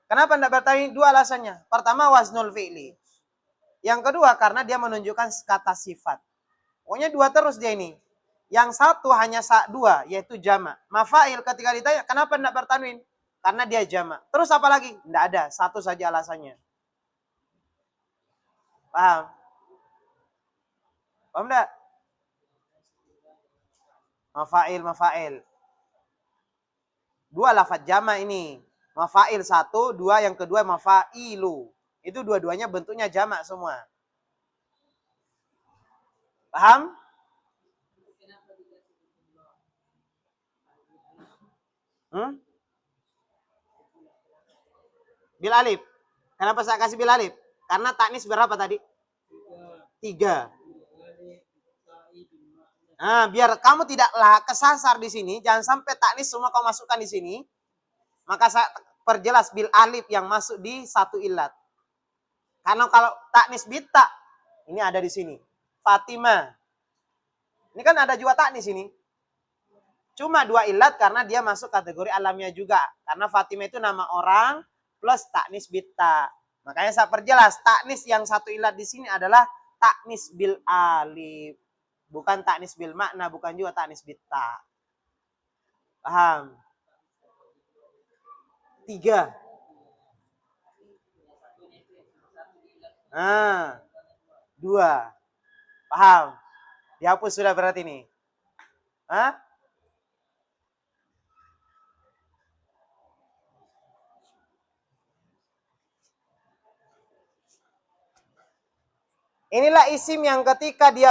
A: Kenapa tidak bertanwin? 2 alasannya. Pertama waznul fi'li. Yang kedua karena dia menunjukkan kata sifat. Pokoknya 2 terus dia ini. Yang 1 hanya 2 yaitu jamak. Mafail ketika ditanya kenapa tidak bertanwin? Karena dia jamak. Terus apa lagi? Tidak ada. 1 saja alasannya. Paham? Paham tidak? Mafail. 2 lafaz jamak ini. Mafail satu, dua, yang kedua mafailu. Itu dua-duanya bentuknya jamak semua. Paham? Bil alif. Kenapa saya kasih bil alif? Karena taknis berapa tadi? 3. Nah, biar kamu tidaklah kesasar di sini, jangan sampai taknis semua kau masukkan di sini. Maka saya perjelas bil alif yang masuk di satu ilat. Karena kalau taknis bita, ini ada di sini. Fatimah. Ini kan ada juga taknis ini. Cuma 2 ilat karena dia masuk kategori alamiah juga. Karena Fatimah itu nama orang plus taknis bita. Makanya saya perjelas, taknis yang satu ilat di sini adalah taknis bil alif. Bukan taknis bil makna, bukan juga taknis bita. Paham? 3. Nah, 2. Paham? Dihapus sudah berarti ini. Hah? Inilah isim yang ketika dia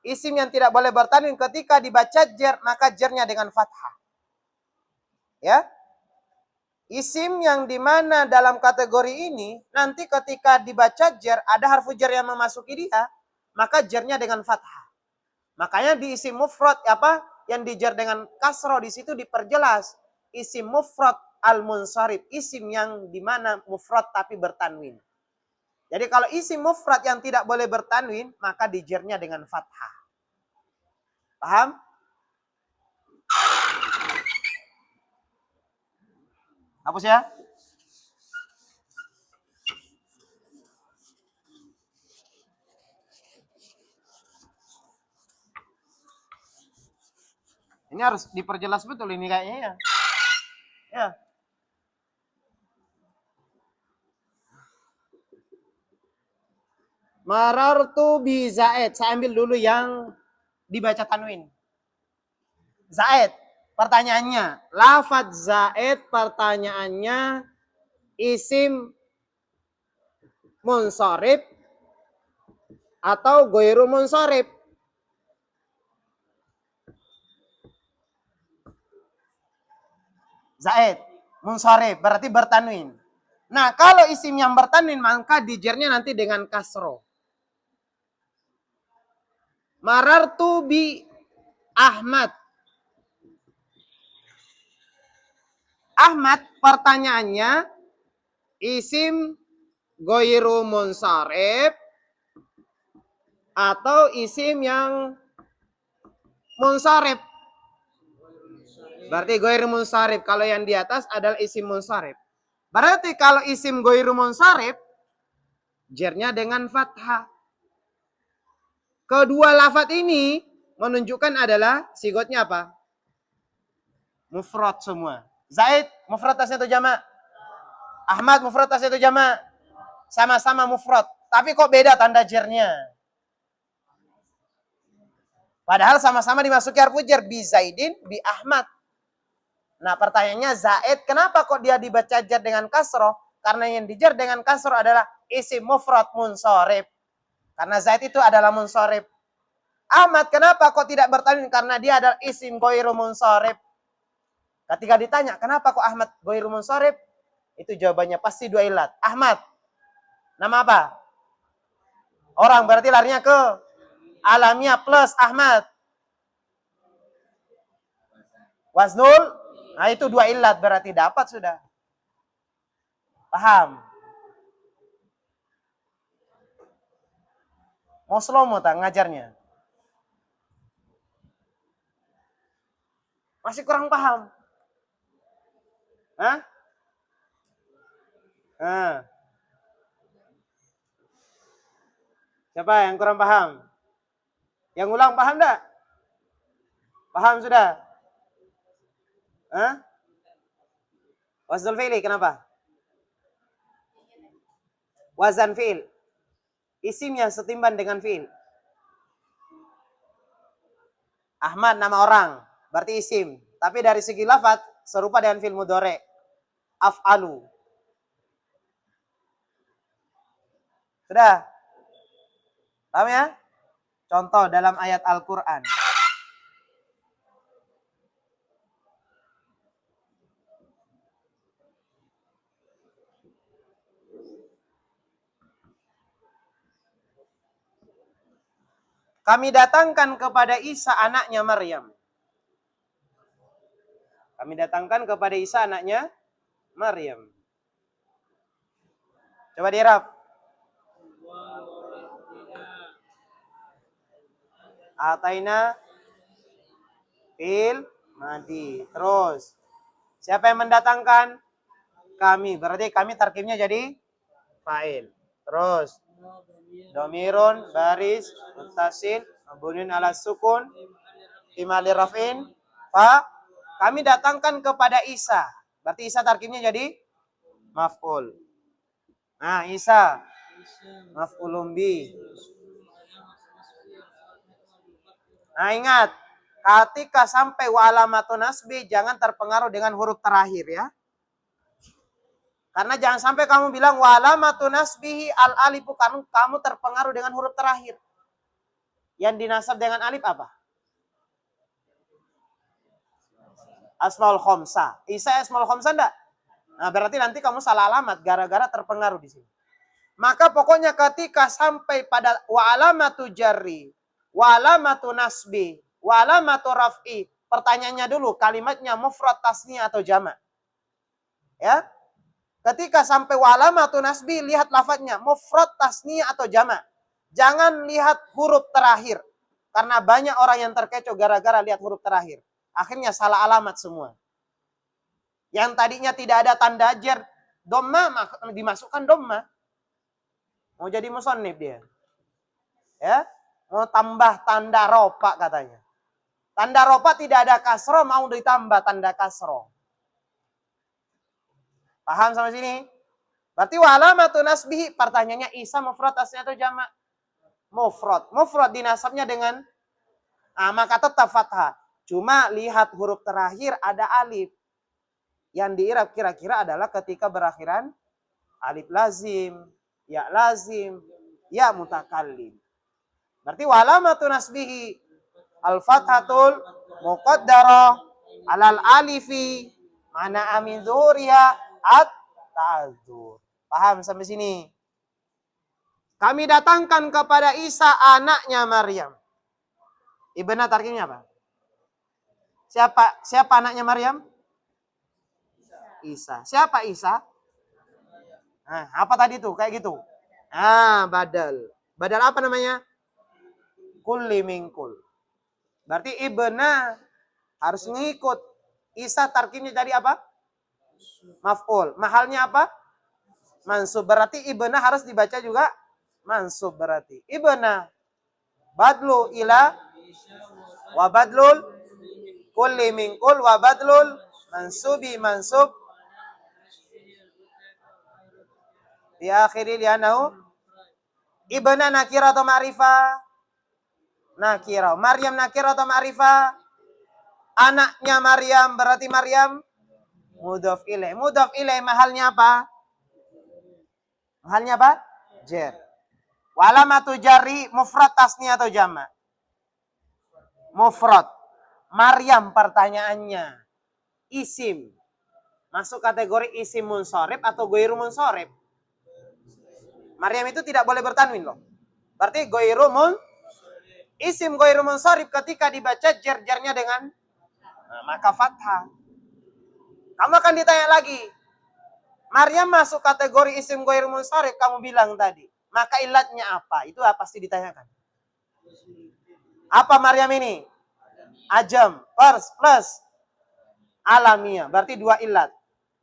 A: isim yang tidak boleh bertanwin ketika dibaca jer, maka jernya dengan fathah. Ya. Isim yang dimana dalam kategori ini, nanti ketika dibaca jer, ada harfu jer yang memasuki dia, maka jernya dengan fathah. Makanya di isim mufrad yang dijer dengan kasro di situ diperjelas. Isim mufrad al-munsharif, isim yang dimana mufrad tapi bertanwin. Jadi kalau isim mufrad yang tidak boleh bertanwin, maka dijernya dengan fathah. Paham? Hapus ya. Ini harus diperjelas betul ini kayaknya ya. Ya. Marartu bi Zaid. Saya ambil dulu yang dibaca tanwin. Zaid. Pertanyaannya. Lafaz Zaid pertanyaannya isim munsharif atau ghairu munsharif? Zaid. Munsharif. Berarti bertanwin. Nah, kalau isim yang bertanwin maka dijernya nanti dengan kasro. Marartu bi Ahmad. Ahmad pertanyaannya isim ghairu munsharif atau isim yang munsharif. Berarti ghairu munsharif. Kalau yang di atas adalah isim munsharif. Berarti kalau isim ghairu munsharif jernya dengan fathah. Kedua lafaz ini menunjukkan adalah sigotnya apa? Mufrad semua. Zaid mufrad tasnya itu jamak. Ahmad mufrad tasnya itu jamak. Sama-sama mufrad. Tapi kok beda tanda jernya? Padahal sama-sama dimasuki harfu jer. Bi Zaidin, bi Ahmad. Nah pertanyaannya Zaid kenapa kok dia dibaca jer dengan kasroh? Karena yang dijer dengan kasroh adalah isim mufrad munsharif. Karena Zaid itu adalah munsharif. Ahmad kenapa kok tidak bertanwin? Karena dia adalah isim ghairu munsharif. Ketika ditanya, kenapa kok Ahmad ghairu munsharif? Itu jawabannya pasti 2 ilat. Ahmad. Nama apa? Orang, berarti larinya ke alamiah plus Ahmad. Waznul. Nah, itu 2 ilat berarti dapat sudah. Paham? Mau slow-mo tak ngajarnya? Masih kurang paham? Hah? Siapa yang kurang paham? Yang ulang paham enggak? Paham sudah? Hah? Waznul fi'li kenapa? Wazan fi'il. Isim yang setimbang dengan fi'il. Ahmad nama orang, berarti isim. Tapi dari segi lafaz serupa dengan fi'il mudhari. Af'alu. Sudah? Paham ya? Contoh dalam ayat Al-Quran. Kami datangkan kepada Isa anaknya Maryam. Kami datangkan kepada Isa anaknya Maryam. Coba diirab. Ataina fil madi. Terus. Siapa yang mendatangkan? Kami. Berarti kami tarkibnya jadi fa'il. Terus. Domirun, baris, muttasil, mabniun ala sukun, imali rafin, fa. Kami datangkan kepada Isa. Berarti Isa tarkibnya jadi maf'ul. Nah, Isa maf'ulun bi. Nah, ingat, ketika sampai wa alamatun nasbi jangan terpengaruh dengan huruf terakhir ya. Karena jangan sampai kamu bilang wa alamatun nasbihi al alifu, kamu terpengaruh dengan huruf terakhir. Yang dinasab dengan alif apa? Asmaul khomsa. Isa asmaul khomsa enggak? Nah, berarti nanti kamu salah alamat gara-gara terpengaruh di sini. Maka pokoknya ketika sampai pada wa alamatu jarri, wa alamatu nasbi, wa alamatu raf'i, pertanyaannya dulu kalimatnya mufrad, tasniyah atau jamak. Ya. Ketika sampai wa alamatu nasbi, lihat lafadznya mufrad, tasniyah atau jamak. Jangan lihat huruf terakhir. Karena banyak orang yang terkecoh gara-gara lihat huruf terakhir. Akhirnya salah alamat semua. Yang tadinya tidak ada tanda jar, domma, dimasukkan domma. Mau jadi musannif dia. Ya, mau tambah tanda ropa katanya. Tanda ropa tidak ada kasro, mau ditambah tanda kasro. Paham sampai sini? Berarti wa alamatun nasbihi, pertanyaannya Isa mufrad, tasniyah atau jamak? Mufrad. Mufrad dinasabnya dengan maka tetap fathah. Cuma lihat huruf terakhir ada alif. Yang diirab kira-kira adalah ketika berakhiran alif lazim, ya lazim, ya mutakallim. Berarti wa alamatun nasbihi al-fathatul muqaddarah alal alifi mana amin zuhuriha at-ta'adzur. Paham sampai sini? Kami datangkan kepada Isa anaknya Maryam. Ibna tarkibnya apa? Siapa anaknya Maryam? Isa. Siapa Isa? Nah, apa tadi tuh? Kayak gitu. Badal. Badal apa namanya? Kulli mingkul. Berarti ibna harus ngikut. Isa tarkibnya jadi apa? Maf'ul. Mahalnya apa? Mansub. Berarti ibna harus dibaca juga mansub berarti. Ibna badlu ila wa badlul kulli mingkul wa badlul mansubi mansub di akhiri lianahu ibna nakira atau ma'rifah? Nakira. Maryam nakira atau ma'rifah? Anaknya Maryam berarti Maryam mudhaf ilaih. Mudhaf ilaih mahalnya apa? Mahalnya apa? Jar. Wa alamatu jarri mufrad, tasniyah atau jamak? Mufrad. Maryam pertanyaannya isim. Masuk kategori isim munsharif atau ghairu munsharif? Maryam itu tidak boleh bertanwin loh. Berarti ghairu isim ghairu munsharif ketika dibaca jar-jarnya dengan maka fathah. Kamu akan ditanya lagi. Maryam masuk kategori isim ghairu munsharif, kamu bilang tadi. Maka ilatnya apa? Itu pasti ditanyakan. Apa Maryam ini? Ajam, pers, plus alamiah. Berarti dua ilat.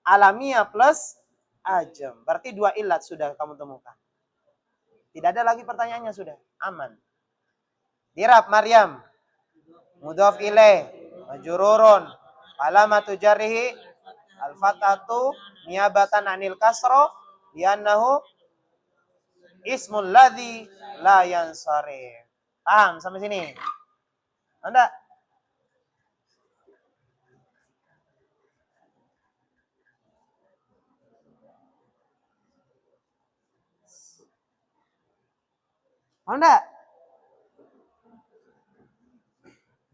A: Alamiah plus ajam. Berarti dua ilat sudah kamu temukan. Tidak ada lagi pertanyaannya, sudah. Aman. Dirab Maryam. Mudhaf ilaih. Majrurun. Alamatu jarrihi. Al-fatatu. Niabatan anil kasro. Liannahu. Ismul ladhi la yansarif. Paham sampai sini? Anda? Oh enggak?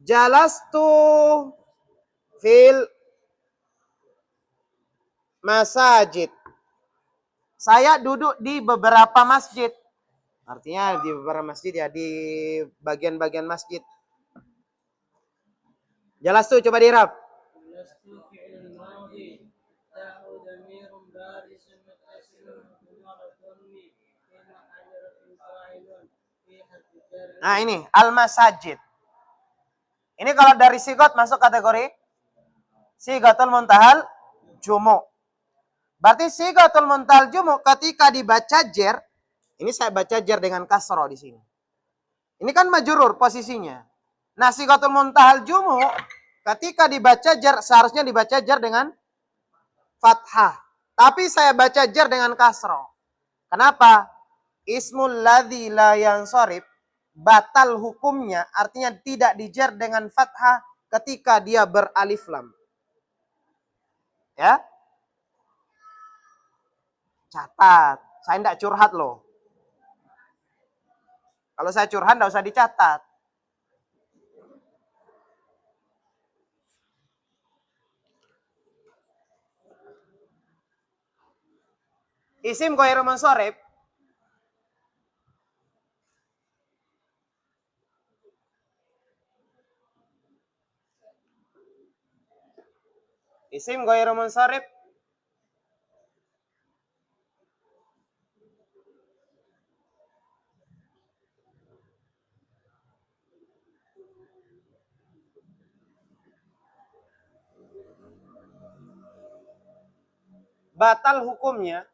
A: Jalastu fil masajid. Saya duduk di beberapa masjid. Artinya di beberapa masjid ya, di bagian-bagian masjid. Jalastu coba dirab.
B: جلست فعل الماضي تاء ضمير بارز متصل بمر الضم في محل رفع فاعل في حرف جر.
A: Nah ini al-masajid. Ini kalau dari sigot masuk kategori sigatul muntahal jumu. Berarti sigatul muntahal jumu ketika dibaca jer, ini saya baca jer dengan kasro di sini. Ini kan majrur posisinya. Nah, sigatul muntahal jumu ketika dibaca jer seharusnya dibaca jer dengan fathah. Tapi saya baca jer dengan kasro. Kenapa? Ismul ladzi la yansharif batal hukumnya, artinya tidak dijer dengan fathah ketika dia beralif lam. Ya? Catat. Saya tidak curhat loh. Kalau saya curhat tidak usah dicatat. Isim ghairu mansharif isim ghairu mansharif batal hukumnya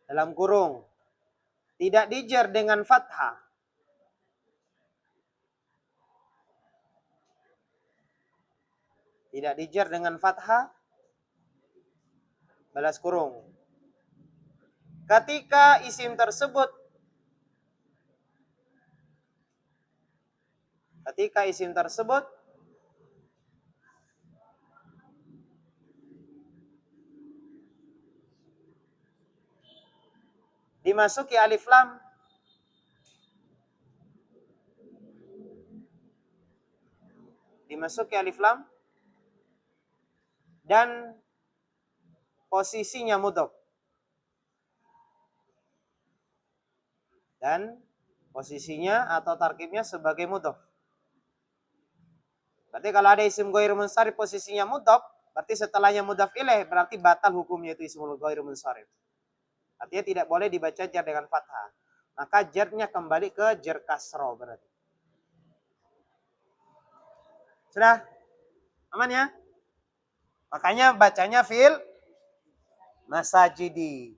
A: dalam kurung tidak dijer dengan fathah. Tidak dijer dengan fathah balas kurung. Ketika isim tersebut dimasuki alif lam dan posisinya mudhof. Dan posisinya atau tarkibnya sebagai mudhof. Berarti kalau ada isim ghairu munsharif posisinya mudhof, berarti setelahnya mudhof ilaih, berarti batal hukumnya itu isim ghairu munsharif. Artinya tidak boleh dibaca jar dengan fathah. Maka jarnya kembali ke jar kasro berarti. Sudah? Aman ya? Makanya bacanya fil masajidi.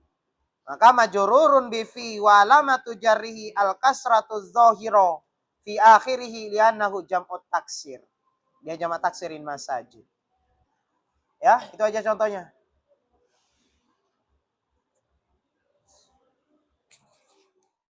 A: Maka majrurun bi fi wa alamatu jarrihi al kasratu dzahira fi akhirih li'annahu jam'ut taksir. Dia jamak taksirin masajid. Ya, itu aja contohnya.